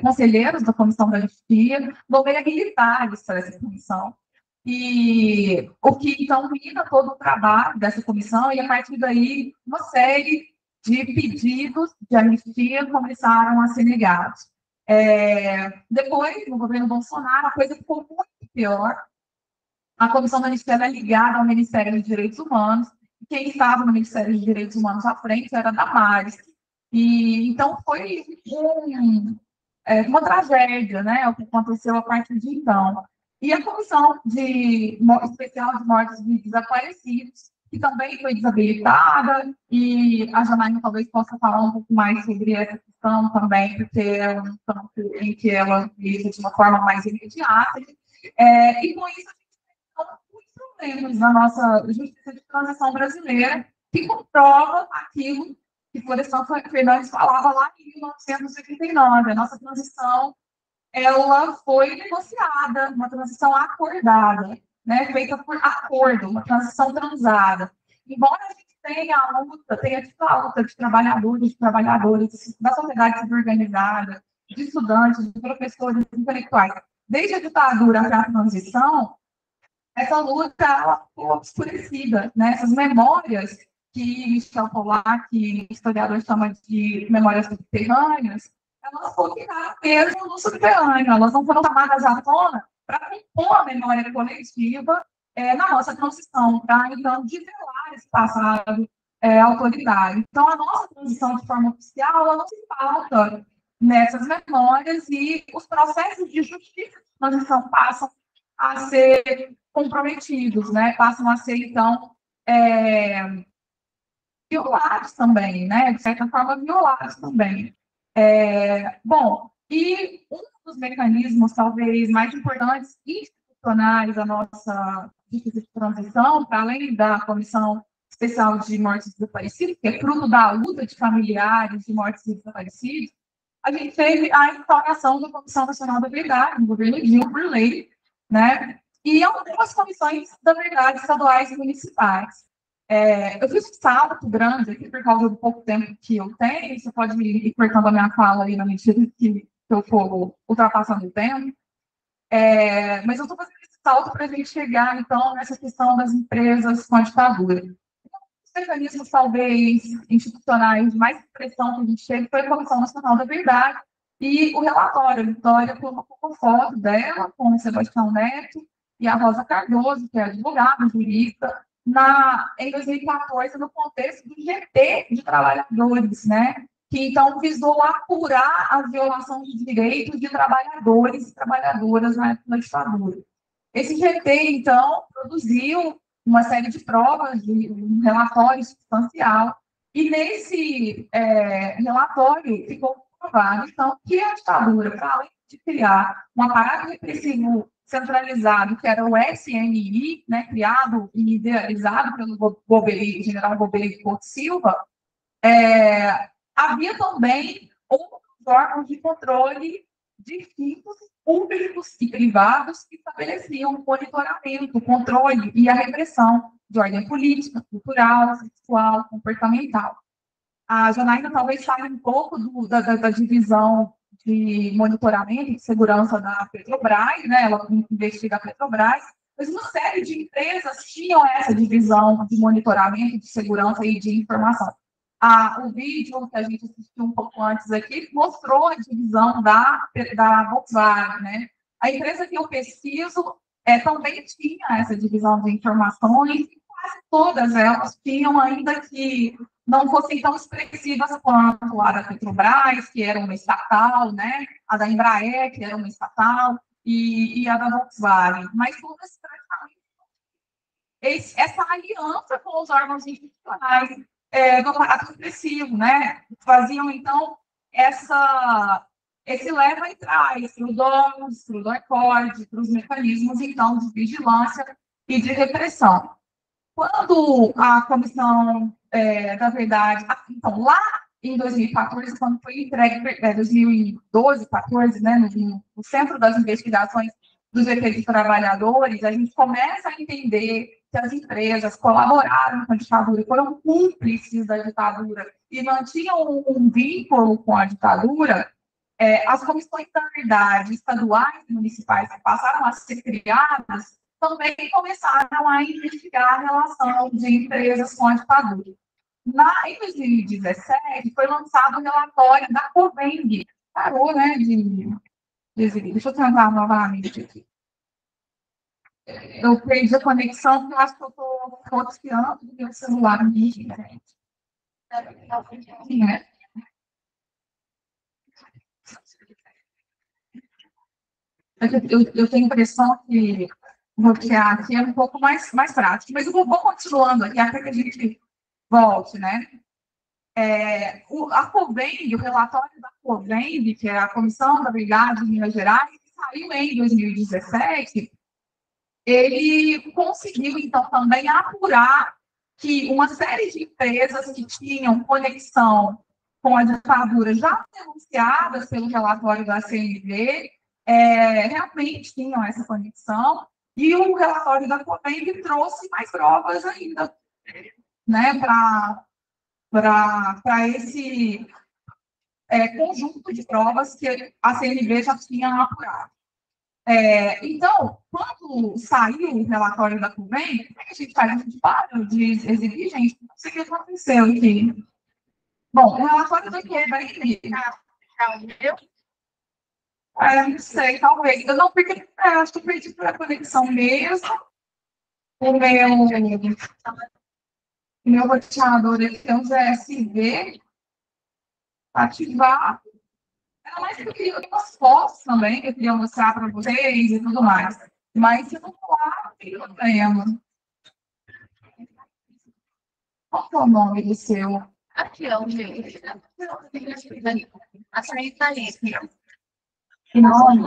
conselheiros da Comissão da Anistia, nomeia militares para essa comissão. E o que, então, mina todo o trabalho dessa comissão, e a partir daí, uma série de pedidos de anistia começaram a ser negados. Depois, no governo Bolsonaro, a coisa ficou muito pior. A Comissão da Anistia era ligada ao Ministério dos Direitos Humanos. Quem estava no Ministério dos Direitos Humanos à frente era a Damares, E então foi uma tragédia, né, o que aconteceu a partir de então. E a Comissão Especial de Mortos e Desaparecidos, que também foi desabilitada, e a Janaína talvez possa falar um pouco mais sobre essa questão também, porque é um campo em que ela visa de uma forma mais imediata. E com isso, a gente tem muitos problemas na nossa justiça de transição brasileira, que comprova aquilo que Florestan Fernandes falava lá em 1989. A nossa transição ela foi negociada, uma transição acordada, né, feita por acordo, uma transição transada. Embora a gente tenha tido a luta de trabalhadores, de trabalhadoras, da sociedade civil organizada, de estudantes, de professores, de intelectuais, desde a ditadura até a transição, essa luta ela ficou obscurecida, né? Essas memórias que Michel Pollack, historiador, chama de memórias subterrâneas, elas ficaram mesmo no subterrâneo, elas não foram chamadas à tona para compor a memória coletiva na nossa transição, para então nivelar esse passado autoritário. Então, a nossa transição de forma oficial, ela não se pauta nessas memórias e os processos de justiça de transição passam a ser comprometidos, né? Passam a ser, então, violados também, né? De certa forma, violados também. Bom, e um dos mecanismos, talvez, mais importantes institucionais da nossa justiça de transição, para além da Comissão Especial de Mortes e Desaparecidos, que é fruto da luta de familiares de mortes e desaparecidos, a gente teve a instauração da Comissão Nacional da Verdade, no governo Dilma, por lei, né? E algumas comissões da verdade estaduais e municipais. Eu fiz um salto grande aqui por causa do pouco tempo que eu tenho, você pode me ir cortando a minha fala aí na medida que eu for ultrapassando o tempo, mas eu estou fazendo esse salto para a gente chegar, então, nessa questão das empresas com a ditadura. Os mecanismos, talvez, institucionais mais expressão que a gente teve foi a Comissão Nacional da Verdade e o relatório. A Vitória colocou foto dela com o Sebastião Neto e a Rosa Cardoso, que é advogada, jurista, em 2014, no contexto do GT de trabalhadores, né? Que então visou apurar a violação de direitos de trabalhadores e trabalhadoras na época da ditadura. Esse GT, então, produziu uma série de provas, de um relatório substancial, e nesse relatório ficou provado, então, que a ditadura, para além de criar um aparato repressivo centralizado, que era o SNI, né, criado e idealizado pelo general Gobeli Couto Silva, havia também outros órgãos de controle distintos, públicos e privados, que estabeleciam o monitoramento, o controle e a repressão de ordem política, cultural, sexual, comportamental. A Janaína talvez fale um pouco da divisão de monitoramento e de segurança da Petrobras, né? Ela investiga a Petrobras, mas uma série de empresas tinham essa divisão de monitoramento, de segurança e de informação. O vídeo que a gente assistiu um pouco antes aqui mostrou a divisão da Volkswagen, né? A empresa que eu pesquiso também tinha essa divisão de informações, e quase todas elas tinham, ainda que não fossem tão expressivas quanto a da Petrobras, que era uma estatal, né? A da Embraer, que era uma estatal, e a da Volkswagen. Mas todas praticamente essa aliança com os órgãos institucionais do aparato repressivo, né? Faziam, então, esse leva e traz para os órgãos, para o DOI-CORD, para os mecanismos, então, de vigilância e de repressão. Quando a Comissão da Verdade, então, lá em 2014, quando foi entregue, 2012, 2014, né, no centro das investigações dos GT de trabalhadores, a gente começa a entender que as empresas colaboraram com a ditadura, foram cúmplices da ditadura e mantinham um vínculo com a ditadura. As comissões da verdade estaduais e municipais que passaram a ser criadas também começaram a investigar a relação de empresas com a ditadura. Em 2017, foi lançado o relatório da COVENG. Parou, né, deixa eu tentar novamente aqui. Eu perdi a conexão, porque eu acho que eu estou roteando do meu celular aqui, gente. Sim, né? Eu tenho a impressão que o que aqui é um pouco mais prático, mas eu vou continuando aqui até que a gente volte, né? A COVEND, o relatório da COVEND, que é a Comissão da Verdade de Minas Gerais, que saiu em 2017, ele conseguiu, então, também apurar que uma série de empresas que tinham conexão com a ditadura já denunciadas pelo relatório da CNV, realmente tinham essa conexão, e o relatório da COVEND trouxe mais provas ainda, né, para esse conjunto de provas que a CNV já tinha apurado. Então, quando saiu o relatório da COVEND, o que a gente faz? A gente para de exibir, gente, não sei o que aconteceu aqui. Bom, o relatório da COVEND... não sei, talvez. Eu não, porque acho que eu perdi para a conexão mesmo. O meu roteador aqui é um GSV. Ativar. Era mais que eu queria umas fotos também, que eu queria mostrar para vocês e tudo mais. Mas se não falar, tem problema. Qual que é o nome do seu? Aqui é o meu. A saída tá ali. Que nome?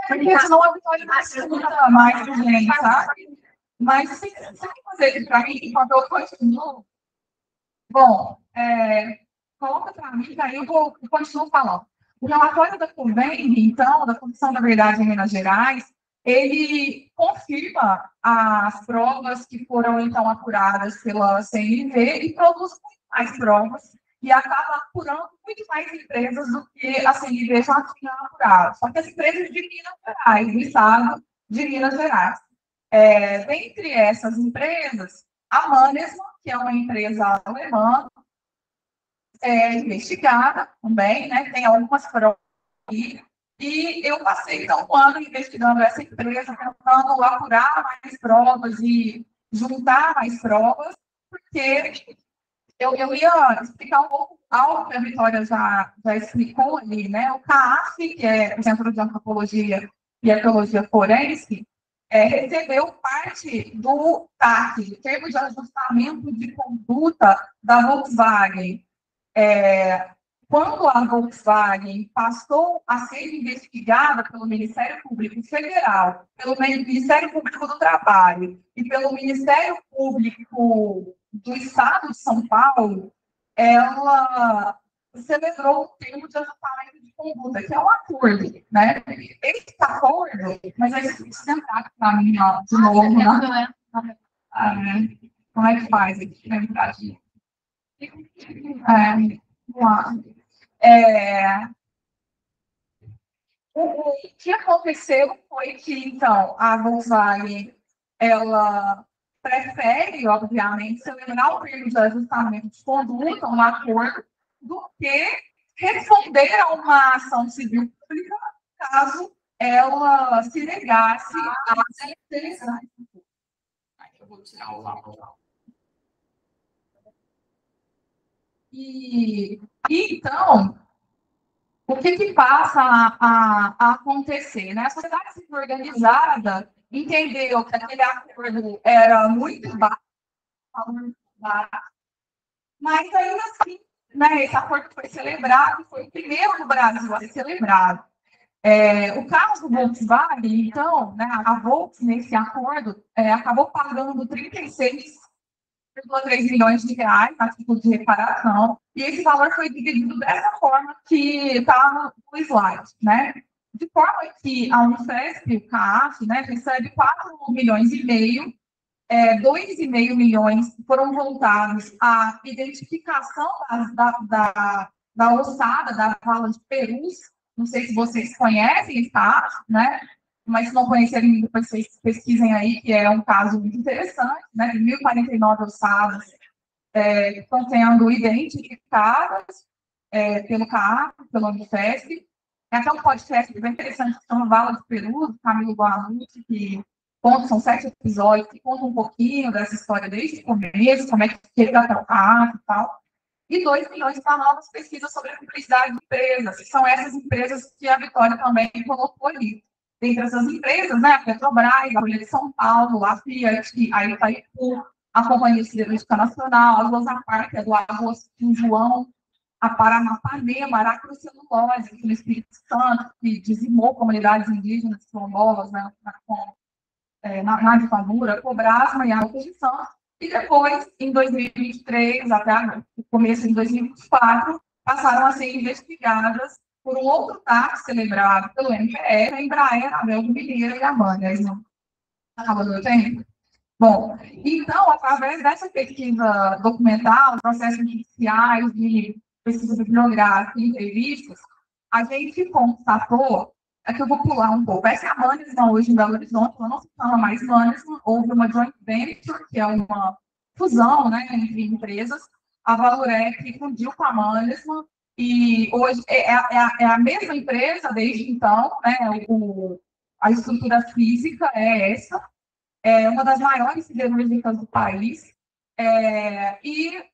Porque senão a Vitória não escuta mais a gente, sabe? Mas se fazer para mim, enquanto eu continuo. Bom, coloca para mim, daí eu continuo falando. O relatório da COVEND, então, da Comissão da Verdade em Minas Gerais, ele confirma as provas que foram, então, apuradas pela CNV e produz muito mais provas e acaba apurando muito mais empresas do que a CNV já tinha apurado. Só que as empresas de Minas Gerais, do estado de Minas Gerais. Dentre essas empresas, a Mannesmann, que é uma empresa alemã, investigada também, né? Tem algumas provas aqui. E eu passei, então, um ano investigando essa empresa, tentando apurar mais provas e juntar mais provas, porque eu ia explicar um pouco algo que a Vitória já explicou ali, né? O CAAF, que é o Centro de Antropologia e Arqueologia Forense, recebeu parte do TAC, Termo de Ajustamento de Conduta da Volkswagen. Quando a Volkswagen passou a ser investigada pelo Ministério Público Federal, pelo Ministério Público do Trabalho e pelo Ministério Público do Estado de São Paulo, ela celebrou o termo de ajustamento de conduta, que é um acordo, né? Esse acordo, mas aí se sentar para mim, ó, de novo, né? Como é que faz aqui? Vamos lá. O que aconteceu foi que, então, a Volkswagen, ela prefere, obviamente, celebrar o termo de ajustamento de conduta, um acordo, do que responder a uma ação civil pública, caso ela se negasse a ser interessante. Eu vou tirar o lápis. Então, o que passa a acontecer? Né? A sociedade civil organizada entendeu que aquele acordo era muito baixo, mas ainda assim, né, esse acordo foi celebrado, foi o primeiro no Brasil a ser celebrado. O caso do Volkswagen, então, né, a Volkswagen, nesse acordo, acabou pagando 36,3 milhões de reais a título de reparação, e esse valor foi dividido dessa forma que está no slide, né? De forma que a Unifesp, o CAAF, né, recebe 4,5 milhões, 2,5 milhões foram voltados à identificação da ossada, da vala de Perus. Não sei se vocês conhecem esse caso, né? Mas se não conhecerem, depois vocês pesquisem aí, que é um caso muito interessante, né? De 1.049 ossadas que estão sendo identificadas pelo CAAF, pelo Unifesp. Tem até um podcast bem interessante que chama Vala de Perus, do Camilo Boanucci, que são 7 episódios que contam um pouquinho dessa história desde o começo, como é que chega até o CAAF e tal. e 2 milhões para novas pesquisas sobre a publicidade de empresas, que são essas empresas que a Vitória também colocou ali. Dentre essas empresas, né, a Petrobras, a Folha de São Paulo, a Fiat, a Itaipu, a Companhia Siderúrgica Nacional, a Losapar, que é do Arroz do João, a Paranapanema, a Aracruz-Celulose, aqui no Espírito Santo, que dizimou comunidades indígenas quilombolas, né, na ditadura, a Cobrasma e a oposição, e depois, em 2023, até o começo de 2024, passaram a ser investigadas por um outro TAC celebrado pelo MPF, a Embraer, a Abel Mineira e a Manga. Não acaba do tempo? Bom, então, através dessa pesquisa documental, processos judiciais, de pesquisa bibliográfica e entrevistas, a gente constatou, é que eu vou pular um pouco, essa é a Mannesmann hoje em Belo Horizonte, ela não se chama mais Mannesmann, houve uma joint venture, que é uma fusão, né, entre empresas, a Valorec fundiu com a Mannesmann, e hoje é a mesma empresa desde então, né, a estrutura física é essa, é uma das maiores siderúrgicas do país, e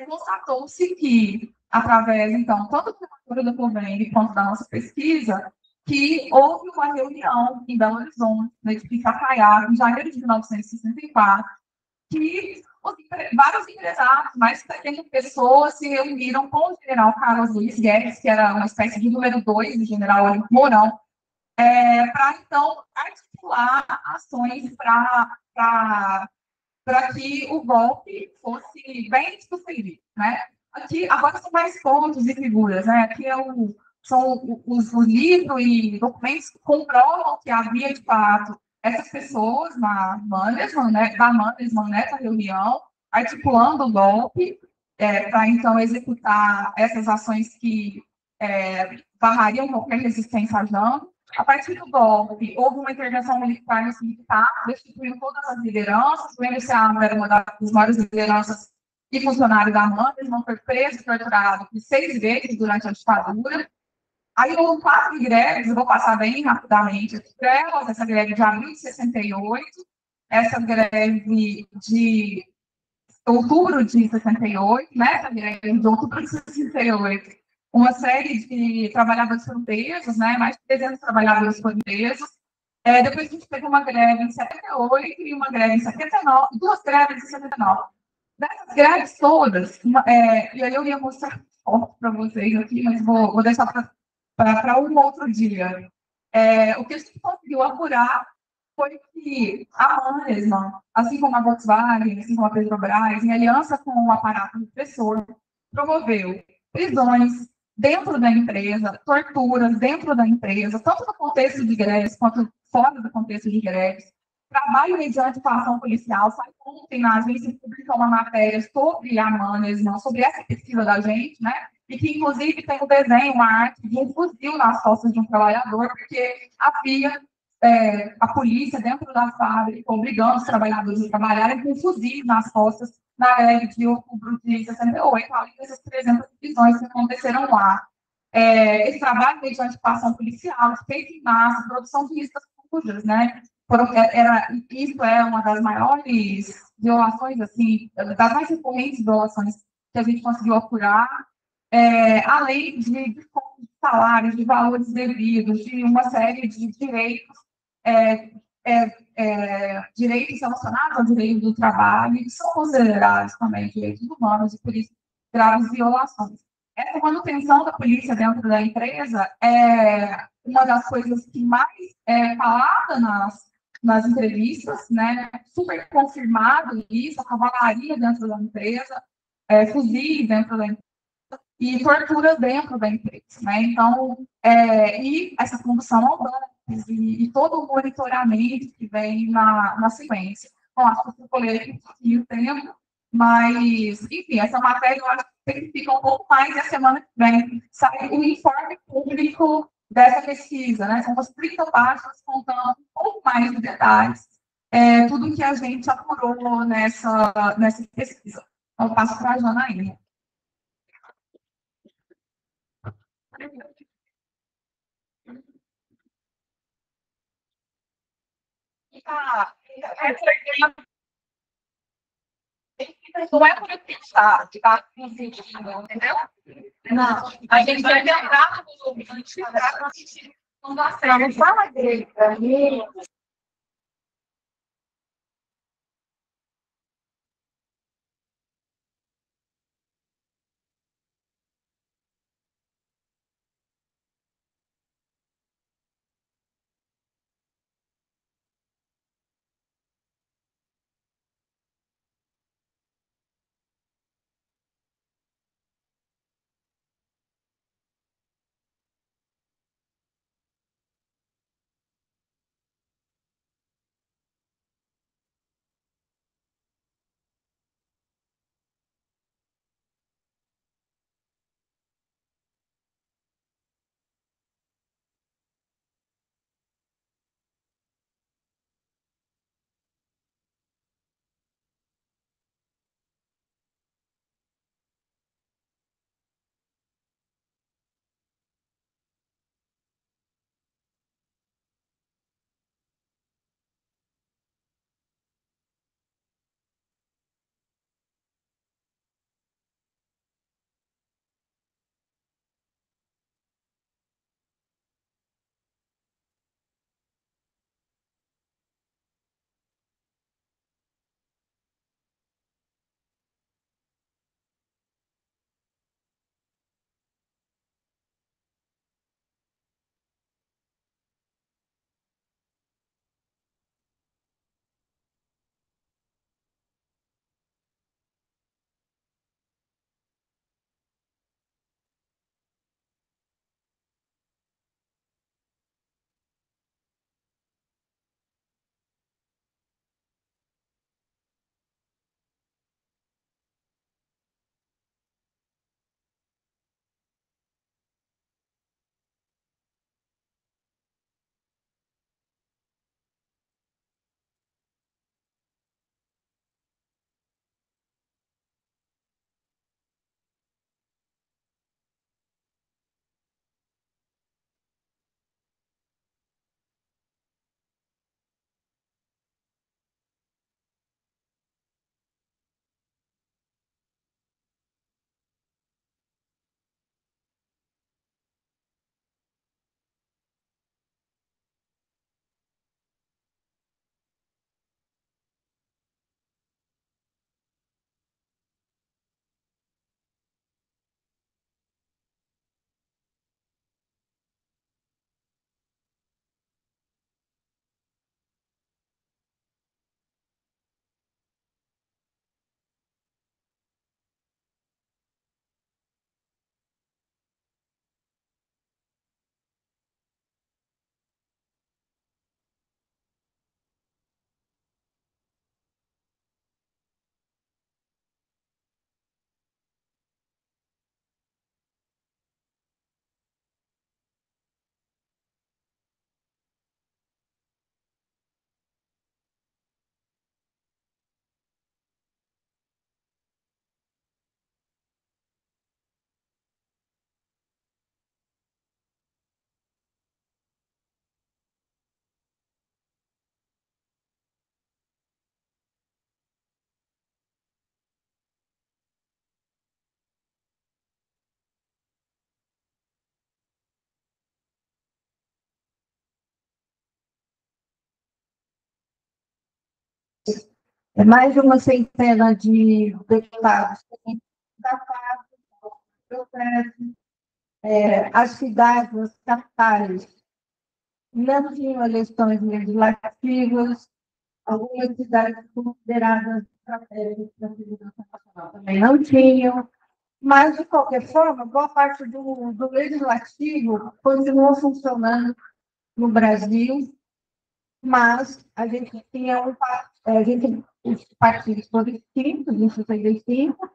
constatou-se que, através, então, tanto da relatório do convênio quanto da nossa pesquisa, que houve uma reunião em Belo Horizonte, no edifício Cacaiá, em janeiro de 1964, que vários empresários, mais de 70 pessoas, se reuniram com o general Carlos Luiz Guedes, que era uma espécie de número 2 do general Olímpio Mourão, para, então, articular ações para que o golpe fosse bem sucedido, né? Aqui, agora são mais pontos e figuras, né? Aqui são os livros e documentos que comprovam que havia, de fato, essas pessoas na Mannesmann, né, da Mannesmann, nessa reunião, articulando o golpe, para, então, executar essas ações que barrariam qualquer resistência a Jango. A partir do golpe, houve uma intervenção militar no sindicato, destituindo todas as lideranças. O MCA era uma das maiores lideranças e funcionário da Mannesmann, foi preso e torturado por 6 vezes durante a ditadura. Aí houve 4 greves, eu vou passar bem rapidamente aqui para elas, essa greve de abril de 68, essa greve de outubro de 68, nessa greve de outubro de 68, uma série de trabalhadores foram presos, né, mais de 300 trabalhadores foram presos. Depois a gente teve uma greve em 78 e uma greve em 79, 2 greves em 79. Dessas greves todas, e aí eu ia mostrar foto para vocês aqui, mas vou deixar para um outro dia. O que a gente conseguiu apurar foi que a Mannesmann, assim como a Volkswagen, assim como a Petrobras, em aliança com o aparato repressor, promoveu prisões dentro da empresa, torturas dentro da empresa, tanto no contexto de greves quanto fora do contexto de greves, trabalho mediante ação policial. Sai ontem na agência pública uma matéria sobre a Mannesmann, sobre essa pesquisa da gente, né? E que, inclusive, tem um desenho, uma arte de um fuzil nas costas de um trabalhador, porque havia a polícia dentro da fábrica, obrigando os trabalhadores a trabalharem com fuzis nas costas na greve de outubro de 68, além dessas 300 prisões que aconteceram lá. Esse trabalho de anticipação policial, feito em massa, produção de listas sujas, né? Isso é uma das maiores violações, assim, das mais recorrentes violações que a gente conseguiu apurar, além de salários, de valores devidos, de uma série de direitos, direitos relacionados ao direito do trabalho, que são considerados também direitos humanos e, por isso, graves violações. Essa manutenção da polícia dentro da empresa é uma das coisas que mais é falada nas entrevistas, né? Super confirmado isso, a cavalaria dentro da empresa, fuzis dentro da empresa, e torturas dentro da empresa, né? Então, e essa condução ao banco e todo o monitoramento que vem na sequência. Bom, acho que eu falei aqui o tempo, mas, enfim, essa matéria eu acho que simplifica um pouco mais, e a semana que vem sai o informe público dessa pesquisa, né? São umas 30 páginas contando um pouco mais de detalhes, tudo que a gente apurou nessa pesquisa. Então, eu passo para a Janaína. não é por eu pensar, de estar sentindo, entendeu? Não, a gente vai tentar nos ouvintes, para assistir. Não dá certo. Não fala dele para mim. Mais de uma centena de deputados candidatos ao processo. As cidades, as capitais, não tinham eleições legislativas, algumas cidades consideradas estratégicas da segurança nacional também não tinham, mas, de qualquer forma, boa parte do legislativo continuou funcionando no Brasil, mas a gente tinha os partidos foram extintos em 65,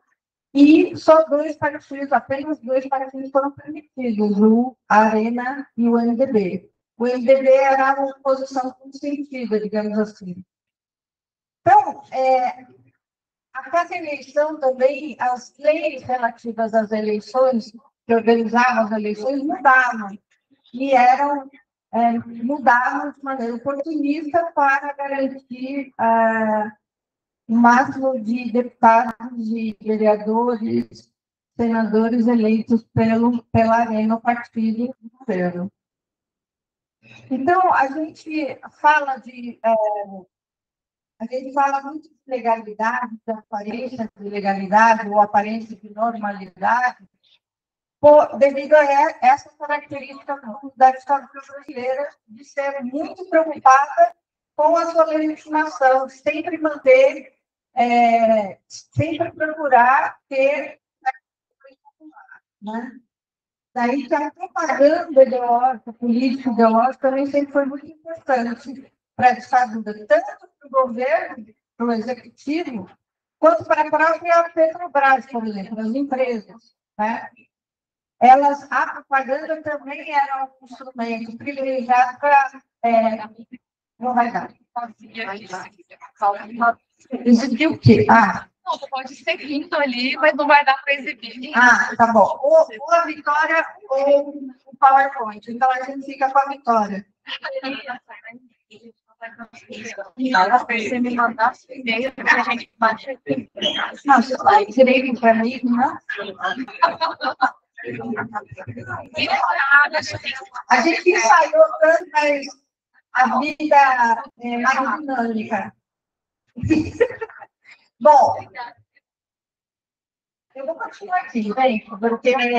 e só dois partidos, apenas dois partidos foram permitidos, o Arena e o MDB. O MDB era uma oposição consentida, digamos assim. Então, a cada eleição também, as leis relativas às eleições, que organizavam as eleições, mudavam. E mudavam de maneira oportunista para garantir o máximo de deputados e vereadores, senadores eleitos pela Arena, o partido do governo. Então, a gente fala muito de legalidade, de aparência de legalidade ou aparência de normalidade, devido a essa característica da ditadura brasileira de ser muito preocupada com a sua legitimação, sempre manter, sempre procurar ter, né? Daí que a propaganda ideológica, política ideológica, também sempre foi muito importante para a ditadura, tanto para o governo, para o executivo, quanto para a própria Petrobras, por exemplo, as empresas, né? A propaganda também era um instrumento privilegiado para... não vai dar. Exibir o quê? Não, pode ser quinto ali, mas não vai dar para exibir. Tá bom. Ou a Vitória ou o PowerPoint. Então, a gente fica com a Vitória. Você me mandasse o e-mail para a gente baixar aqui. Não, tirei para mim, né? A gente ensaiou tanto, mas a vida é mais dinâmica. Bom, eu vou continuar aqui, bem, porque... Vai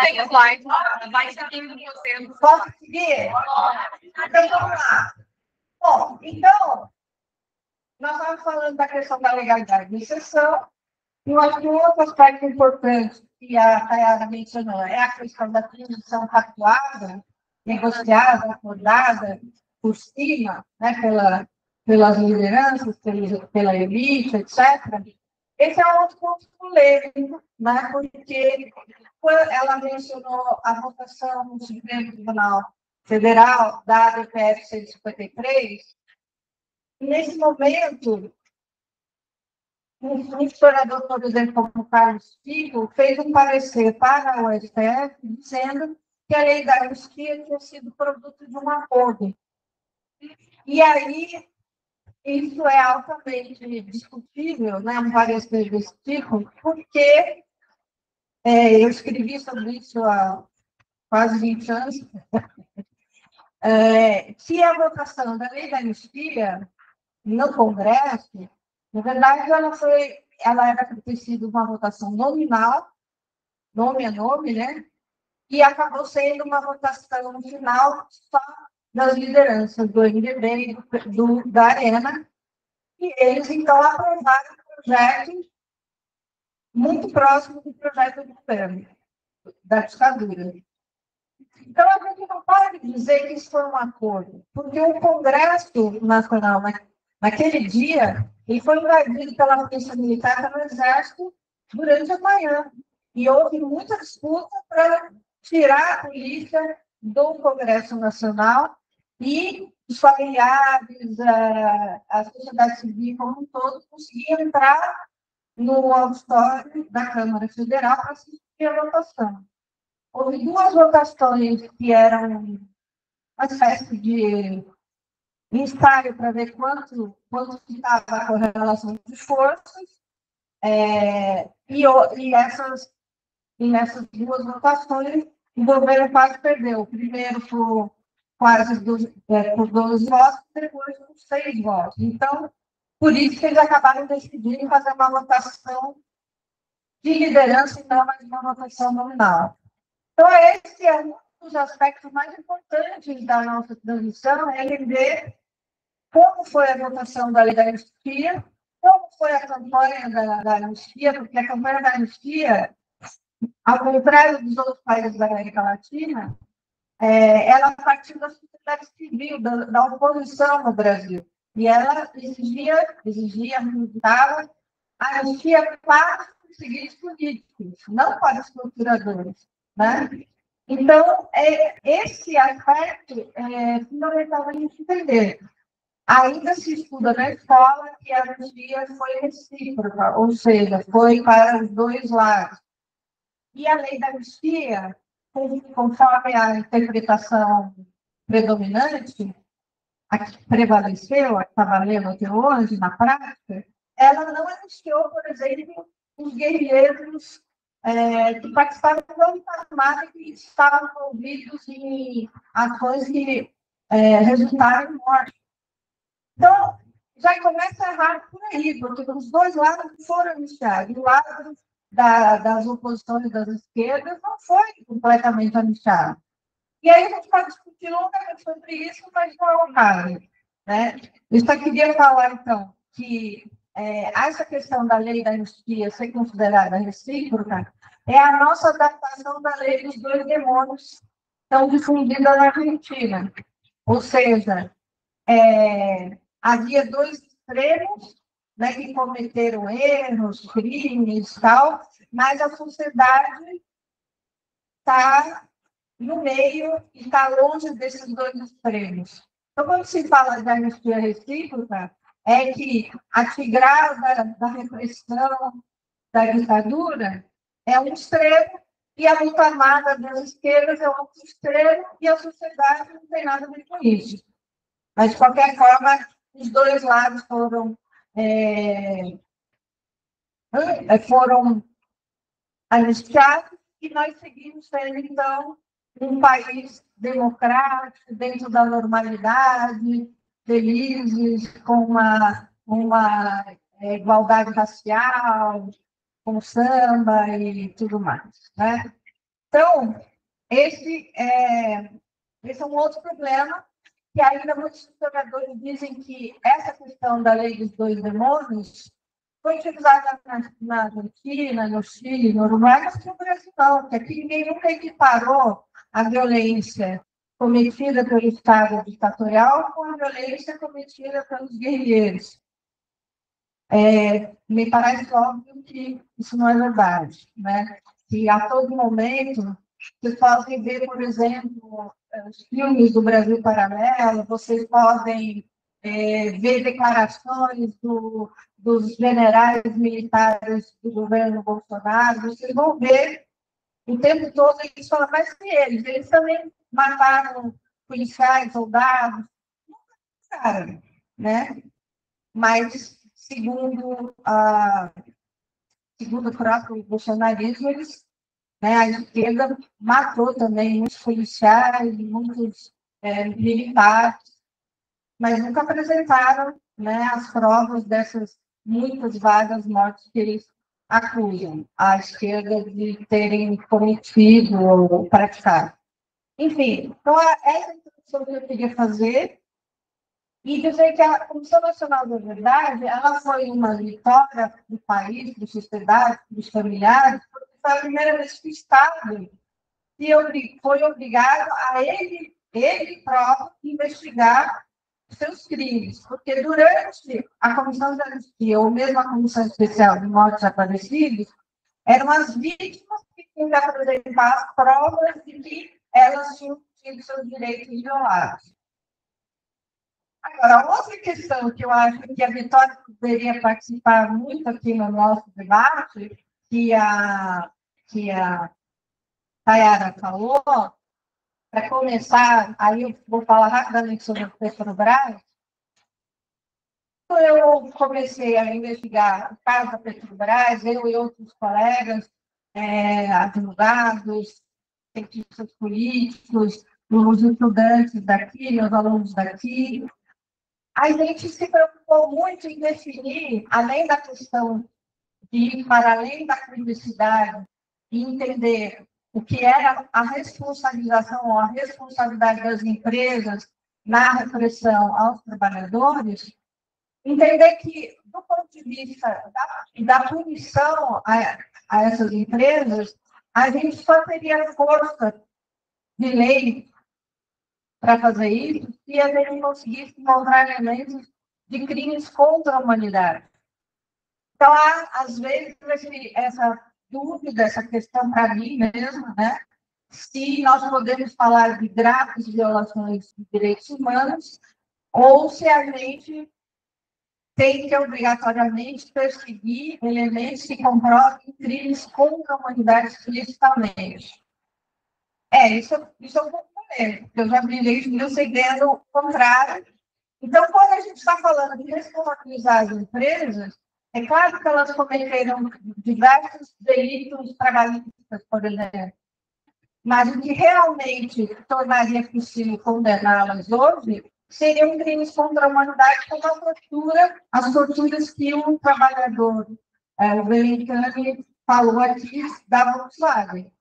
ter slide. Vai seguindo você. Posso seguir? Então, vamos lá. Bom, então, nós estamos falando da questão da legalidade de exceção, e eu acho que um outro aspecto importante que a Tayara mencionou é a questão da transição pactuada, negociada, acordada por cima, né, pelas lideranças, pela elite, etc. Esse é um outro ponto polêmico, né, porque ela mencionou a votação no Supremo Tribunal Federal da ADPF 153. Nesse momento, um historiador, por exemplo, como Carlos Fico, fez um parecer para o STF dizendo que a lei da anistia tinha sido produto de um acordo. E aí, isso é altamente discutível, né, um parecer desse tipo, porque eu escrevi sobre isso há quase 20 anos, que a votação da lei da anistia no Congresso, na verdade, ela era para ter sido uma votação nominal, nome a nome, né? E acabou sendo uma votação no final só das lideranças do MDB e da Arena, e eles, então, aprovaram um projeto muito próximo do projeto do governo, da ditadura. Então, a gente não pode dizer que isso foi um acordo, porque o Congresso Nacional, naquele dia, ele foi invadido pela Polícia Militar, pelo Exército, durante a manhã. E houve muita disputa para tirar a polícia do Congresso Nacional e os familiares, a sociedade civil como um todo, conseguiam entrar no auditório da Câmara Federal para assistir a votação. Houve duas votações que eram uma espécie de ensaio para ver quanto estava a correlação de forças, e nessas duas votações, o governo quase perdeu. O primeiro por quase por 12 votos, depois por 6 votos. Então, por isso que eles acabaram decidindo fazer uma votação de liderança e não mais uma votação nominal. Então, esse é um dos aspectos mais importantes da nossa transição, é entender como foi a votação da lei da anistia, como foi a campanha da anistia, porque a campanha da anistia, ao contrário dos outros países da América Latina, ela partiu da sociedade civil, da oposição no Brasil. E ela exigia, militava a anistia para os perseguidos políticos, não para os torturadores, né? Então, esse aspecto é fundamental a gente entender. Ainda se estuda na escola que a anistia foi recíproca, ou seja, foi para os dois lados. E a lei da anistia, conforme a interpretação predominante, a que prevaleceu, a que está valendo até hoje, na prática, ela não anunciou, por exemplo, os guerrilheiros que participaram da luta armada e que estavam envolvidos em ações que resultaram em morte. Então, já começa errado por aí, porque os dois lados foram anunciados. O lado das oposições das esquerdas não foi completamente anunciado. E aí a gente pode discutir longamente sobre isso, mas não é o caso, né? Eu só queria falar, então, que essa questão da lei da anistia ser considerada recíproca é a nossa adaptação da lei dos dois demônios que estão difundida na Argentina. Ou seja, havia dois extremos, né, que cometeram erros, crimes e tal, mas a sociedade está no meio e está longe desses dois extremos. Então, quando se fala de anistia recíproca, é que a tigrada da repressão, da ditadura, é um extremo, e a luta armada das esquerdas é outro extremo, e a sociedade não tem nada a ver com isso. Mas, de qualquer forma, os dois lados foram anistiados, e nós seguimos sendo, então, um país democrático, dentro da normalidade, felizes, com uma igualdade racial, com samba e tudo mais, né? Então, esse é um outro problema, que ainda muitos historiadores dizem que essa questão da lei dos dois demônios foi utilizada na Argentina, no Chile, no Uruguai, mas no Brasil não, porque aqui ninguém nunca equiparou a violência cometida pelo Estado ditatorial com a violência cometida pelos guerrilheiros. Me parece óbvio que isso não é verdade, né? Que a todo momento, vocês podem ver, por exemplo, os filmes do Brasil Paralelo, vocês podem ver declarações dos generais militares do governo Bolsonaro, vocês vão ver o tempo todo eles falam, mas que eles também mataram policiais, soldados, cara, né? Mas, segundo o próprio bolsonarismo, a esquerda matou também muitos policiais, muitos militares, mas nunca apresentaram, né, as provas dessas muitas vagas mortes que eles acusam a esquerda de terem cometido ou praticado. Enfim, então, essa é a introdução que eu queria fazer e dizer que a Comissão Nacional da Verdade ela foi uma vitória do país, da sociedade, dos familiares, porque foi a primeira vez que o Estado foi obrigado a ele próprio investigar seus crimes, porque durante a Comissão de Anistia, ou mesmo a Comissão Especial de Mortos Desaparecidos, eram as vítimas que tinham que apresentar as provas de que elas tinham tido seus direitos violados. Agora, outra questão que eu acho que a Vitória poderia participar muito aqui no nosso debate, que a Tayara falou, para começar, aí eu vou falar rapidamente sobre o Petrobras. Eu comecei a investigar o caso da Petrobras, eu e outros colegas, advogados, cientistas políticos, os estudantes daqui, meus alunos daqui. A gente se preocupou muito em definir, além da questão de ir para além da criticidade e entender o que era a responsabilização ou a responsabilidade das empresas na repressão aos trabalhadores, entender que, do ponto de vista da punição a essas empresas, a gente só teria força de lei para fazer isso se a gente conseguisse encontrar elementos de crimes contra a humanidade. Então, há, às vezes, essa dúvida, essa questão para mim mesmo, né? Se nós podemos falar de graves violações de direitos humanos ou se a gente tem que obrigatoriamente perseguir elementos que comprovem crimes contra a humanidade explicitamente. Isso é um pouco polêmico, porque eu já brilhei, eu sei dando o contrário, Então, quando a gente está falando de responsabilizar as empresas, é claro que elas cometeram diversos delitos trabalhistas, por exemplo, mas o que realmente tornaria possível condená-las hoje seriam crimes contra a humanidade, como a tortura, as torturas que um trabalhador, o Belencani, falou aqui da Volkswagen.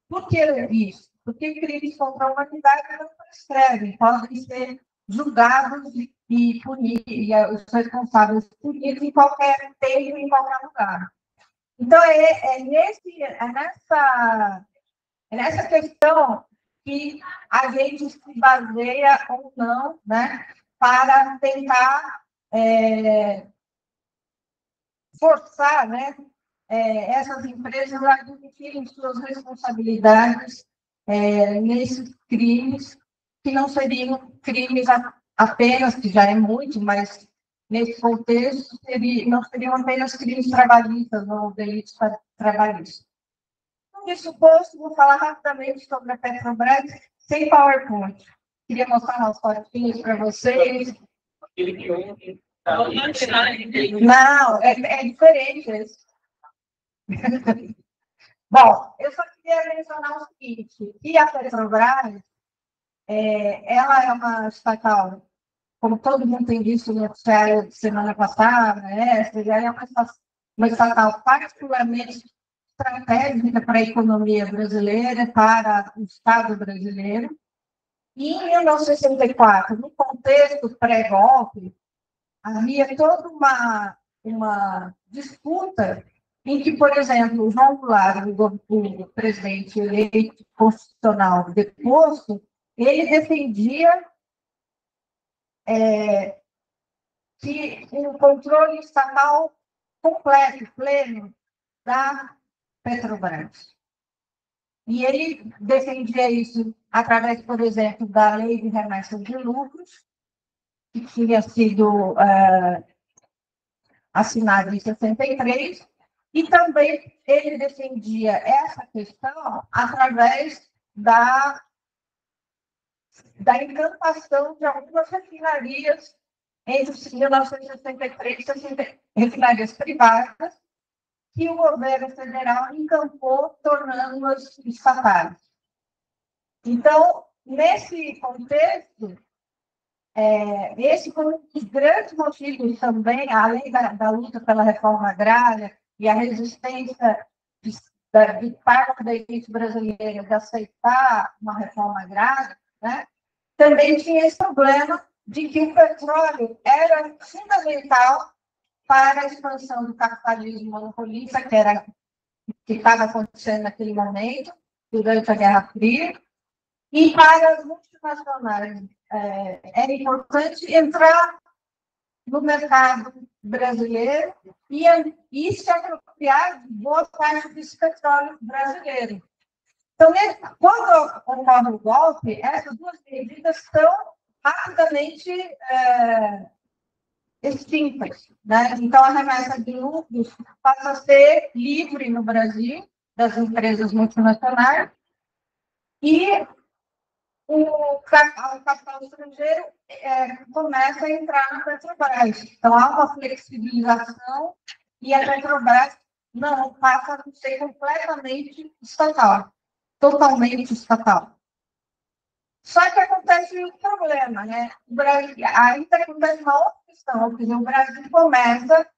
Por que isso? Porque crimes contra a humanidade não prescrevem, podem ser julgados e punidos, e os responsáveis punidos em qualquer tempo, em qualquer lugar. Então, é nessa questão que a gente se baseia ou não, né, para tentar forçar, né, essas empresas a admitirem suas responsabilidades nesses crimes, que não seriam crimes apenas, que já é muito, mas nesse contexto não seriam apenas crimes trabalhistas ou delitos trabalhistas. Isso posto, vou falar rapidamente sobre a Petrobras, sem PowerPoint. Queria mostrar umas fotinhas para vocês. Não, é diferente esse. Bom, eu só queria mencionar o seguinte, que a Petrobras, ela é uma estatal, como todo mundo tem visto no noticiário de semana passada, ela é uma estatal particularmente estratégica para a economia brasileira, para o Estado brasileiro. E em 1964, no contexto pré-golpe, havia toda uma disputa em que, por exemplo, o João Goulart, o presidente eleito constitucional deposto, ele defendia que o controle estatal completo, pleno, da Petrobras. E ele defendia isso através, por exemplo, da lei de remessa de lucros, que tinha sido assinada em 63, e também ele defendia essa questão através da implantação de algumas refinarias entre 1963 e 60, refinarias privadas, que o governo federal encampou, tornando-as estatais. Então, nesse contexto, esse foi um dos grandes motivos também, além da luta pela reforma agrária e a resistência de parte da elite brasileira de aceitar uma reforma agrária, né? Também tinha esse problema de que o petróleo era fundamental para a expansão do capitalismo monopolista, que estava acontecendo naquele momento, durante a Guerra Fria, e para as multinacionais era importante entrar no mercado brasileiro e se apropriar de boa parte desse petróleo brasileiro. Então, quando ocorre o golpe, essas duas medidas são rapidamente extintas, né? Então, a remessa de lucros passa a ser livre no Brasil, das empresas multinacionais, e o capital estrangeiro começa a entrar na Petrobras. Então, há uma flexibilização e a Petrobras não passa a ser completamente estatal, totalmente estatal. Só que acontece um problema, né? O Brasil, ainda acontece uma outra questão, porque o Brasil começa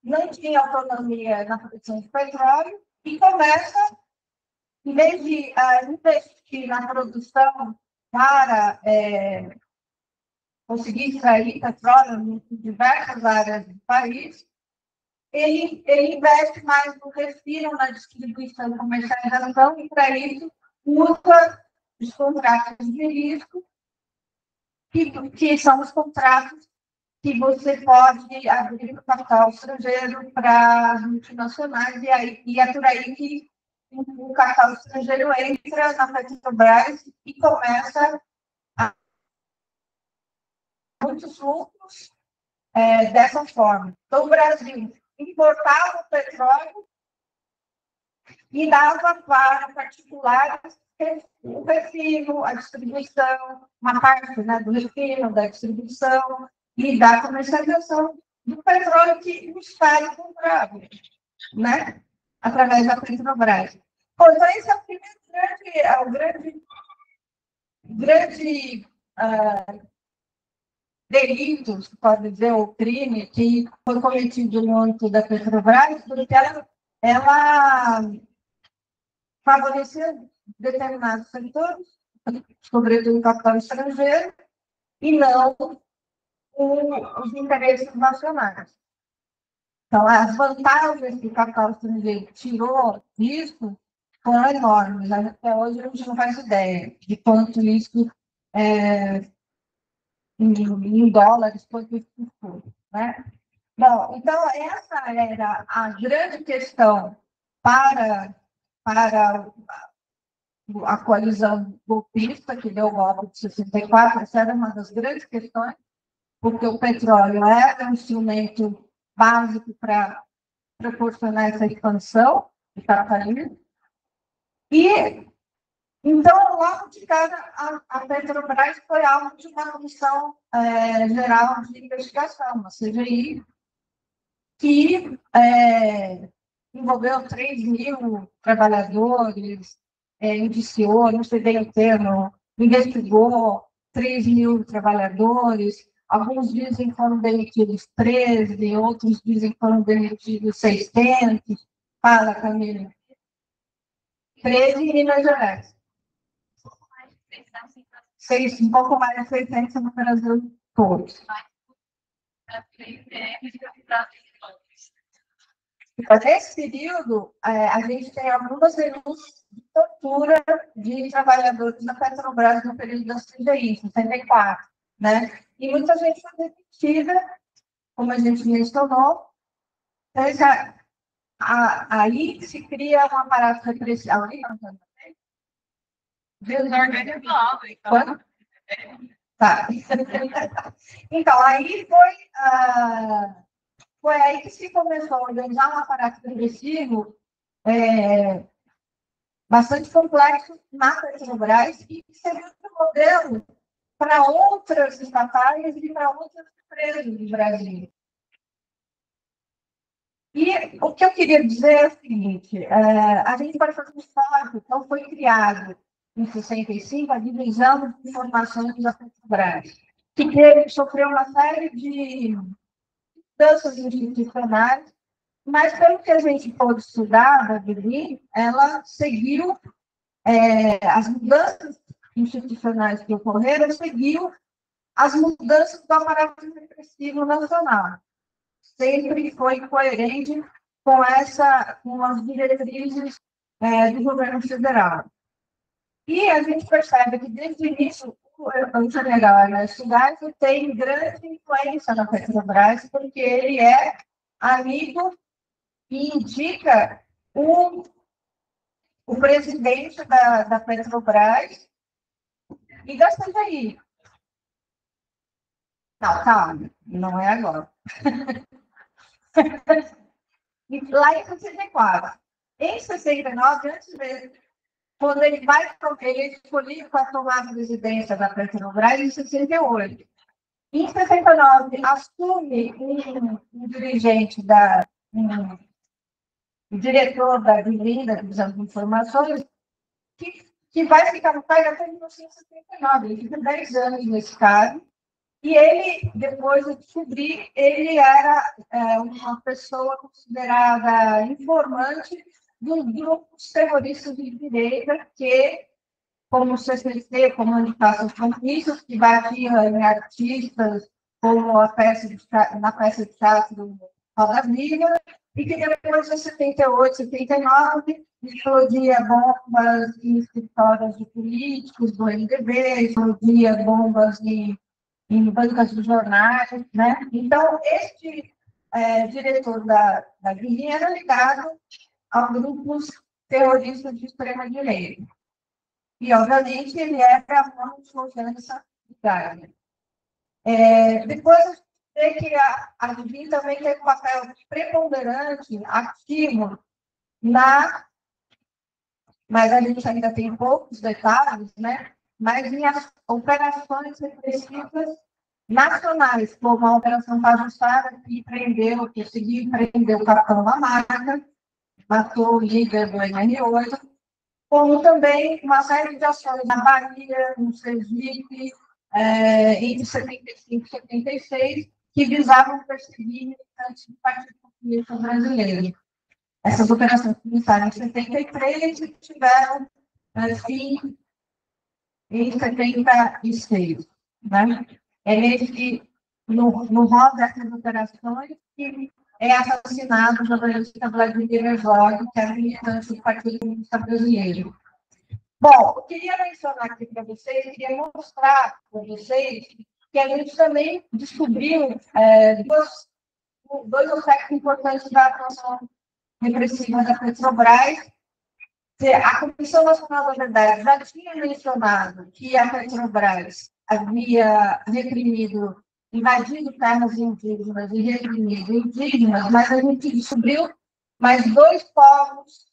não tinha autonomia na produção de petróleo e começa, em vez de investir na produção para conseguir extrair petróleo em diversas áreas do país, ele investe mais no refino, na distribuição e comercialização, e para isso usa os contratos de risco, que são os contratos que você pode abrir o capital estrangeiro para as multinacionais, e é por aí que o capital estrangeiro entra na Petrobras e começa a muitos lucros dessa forma. Então, o Brasil importava o petróleo e dava para particulares o refino, a distribuição, uma parte, né, do refino, da distribuição e da comercialização do petróleo que o Estado comprava, né, através da Petrobras. Bom, então, esse é o primeiro grande delito, se pode dizer, ou crime, que foi cometido no âmbito da Petrobras, porque ela favorecia determinados setores, sobretudo o capital estrangeiro, e não os interesses nacionais. Então, as vantagens que o capital estrangeiro tirou disso foram enormes. Até hoje a gente não faz ideia de quanto isso, em dólares, quanto isso custou, né? Bom, então, essa era a grande questão para a coalizão golpista, que deu o golpe de 64, essa era uma das grandes questões, porque o petróleo era um instrumento básico para proporcionar essa expansão do capitalismo. E, então, logo de cara, a Petrobras foi alvo de uma comissão geral de investigação, uma CGI, que envolveu 3.000 trabalhadores, indiciou, não sei bem o termo, investigou 3.000 trabalhadores, alguns dizem que foram demitidos 13, outros dizem que foram demitidos 600. Fala, Camila. 13 em Minas Gerais. Um pouco mais de 600 no Brasil todo. Nesse período, a gente tem algumas denúncias de tortura de trabalhadores da Petrobras no período da CGI, 64, né? E muita gente foi demitida, como a gente mencionou. Então, aí se cria um aparato repressivo. Tá. Então, aí foi aí que se começou a organizar um aparato repressivo bastante complexo na Petrobras e que serviu de modelo para outras estatais e para outras empresas do Brasil. E o que eu queria dizer é o seguinte, a gente pode fazer um histórico, então foi criado em 65 a divisão de informações da Petrobras, que sofreu uma série de mudanças institucionais, mas pelo que a gente pôde estudar da Berlim, ela seguiu as mudanças institucionais que ocorreram, seguiu as mudanças do aparato repressivo nacional. Sempre foi coerente com as diretrizes do governo federal. E a gente percebe que, desde o início, o general Ernesto Geisel tem grande influência na Petrobras, porque ele é amigo e indica o presidente da Petrobras e da CGI. Não, calma, não é agora. Lá em 64. Em 69, antes mesmo, quando ele é escolhido para tomar a presidência da Petrobras, em 68. Em 69, assume um dirigente um diretor da Divisão de Informações, que vai ficar no cargo até 1979. Ele fica 10 anos nesse cargo. E ele, depois de descobrir, ele era uma pessoa considerada informante dos grupos terroristas de direita que, como o CCC, Comunicações Comunistas, que batia em artistas, como na peça de teatro Roda Viva, e que depois, em 78, 79, explodia bombas em escritórios de políticos do MDB, explodia bombas em bancas de jornais, né? Então, este diretor da guerrilha era ligado a grupos terroristas de extrema-direita. E, obviamente, ele era uma influência diária. Depois, eu que a Vivi também teve um papel preponderante, ativo, na mas a gente ainda tem poucos detalhes, né? Mas em operações repressivas nacionais, como a Operação Pajuçara, que conseguiu prender o capitão da marca, matou o líder do MR8, como também uma série de ações na Bahia, no Sergipe, entre 75 e 76, que visavam perseguir militantes do Partido Comunista Brasileiro. Essas operações começaram em 73 e tiveram fim em 76. Né? É no rol dessas operações que é assassinado o jornalista Vladimir Herzog, que era militante do Partido Comunista Brasileiro. Bom, eu queria mencionar aqui para vocês, queria mostrar para vocês que a gente também descobriu dois aspectos importantes da atuação repressiva da Petrobras. A Comissão Nacional da Verdade já tinha mencionado que a Petrobras havia reprimido, invadido terras indígenas e reprimido indígenas, mas a gente descobriu mais dois povos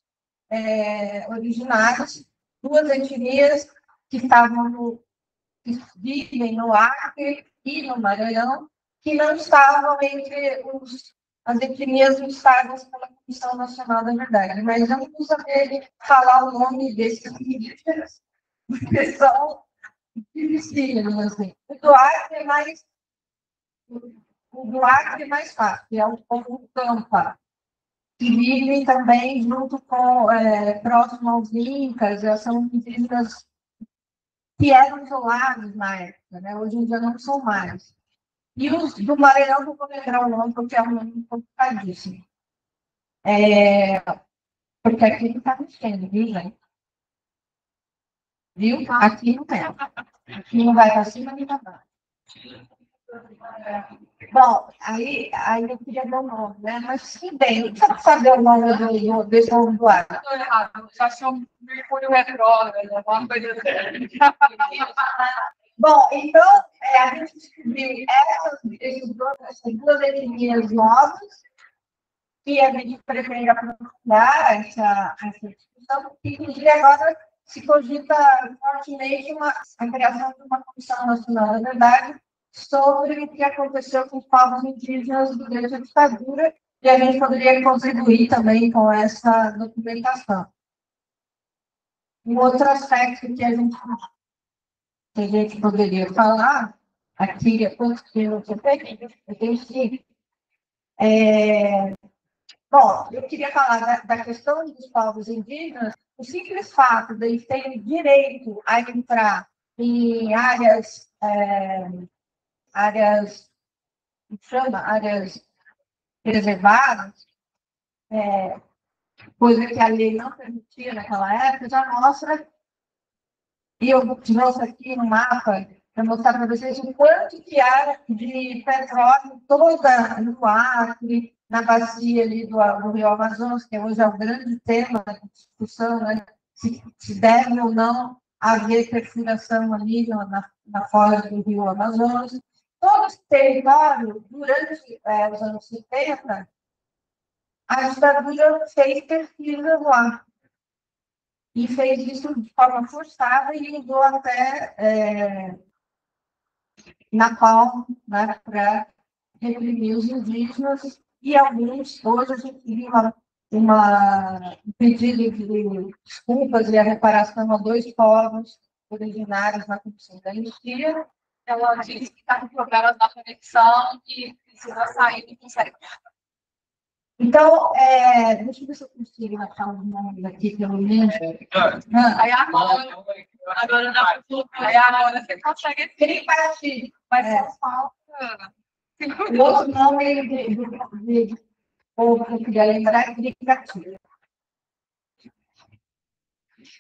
originários, duas etnias que que vivem no Acre e no Maranhão, que não estavam entre as etnias listadas pela Comissão Nacional da Verdade. Mas eu não vou saber falar o nome desses indígenas, porque são dificílimos, assim. O do Acre é mais fácil, é o povo Campa, que vivem também junto com, próximo aos Incas, já são indígenas que eram isolados na época, né? Hoje em dia não são mais. E os do Maranhão, não vou lembrar o nome, porque é um nome complicadíssimo. Porque aqui não está mexendo, viu, gente? Viu? Aqui não tem. Aqui não vai para cima nem para baixo. Bom, aí eu queria dar o nome, né? Mas sim, bem, não precisa saber o nome desse povo do ar. Estou errado, já sou Mercúrio retrógrado, alguma coisa assim. Bom, então, a gente descobriu essas duas etnias novas, que a gente pretende aprofundar essa discussão, porque, inclusive, agora se cogita fortemente a criação de uma Comissão Nacional da Verdade sobre o que aconteceu com os povos indígenas durante a ditadura, e a gente poderia contribuir também com essa documentação. Um outro aspecto que a gente poderia falar, aqui, quantos minutos eu tenho? Eu tenho 5. Bom, eu queria falar da questão dos povos indígenas, o simples fato de eles terem direito a entrar em áreas preservadas, coisa que a lei não permitia naquela época, já mostra, e eu trouxe aqui no mapa para mostrar para vocês o quanto que há de petróleo toda no Acre, na bacia ali do Rio Amazonas, que hoje é o grande tema da discussão, né? Se deve ou não haver perfuração ali na foz do Rio Amazonas. Todo esse território, durante os anos 70, a ditadura fez pesquisa lá. E fez isso de forma forçada e usou até napalm, né, para reprimir os indígenas. E alguns, hoje, a gente viu um pedido de desculpas e a reparação a dois povos originários na Comissão da Anistia. Ela disse que está com problemas na conexão e precisa sair e consegue. Então, deixa eu ver se eu consigo achar os nomes aqui, pelo menos. Aí agora dá para aí agora você consegue Cripati. mas só falta. O outro nome de povo que eu queria lembrar é Cripati.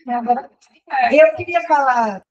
Agora, eu queria falar.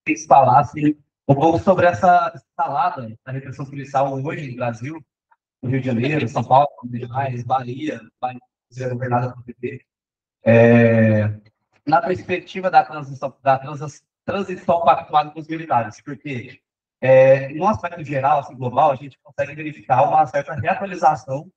vocês falassem um pouco sobre essa escalada da repressão policial hoje no Brasil, no Rio de Janeiro, São Paulo, Minas Gerais, Bahia, governada pelo PT, na perspectiva da transição pactuada com os militares, porque, no aspecto geral, assim, global, a gente consegue verificar uma certa reatualização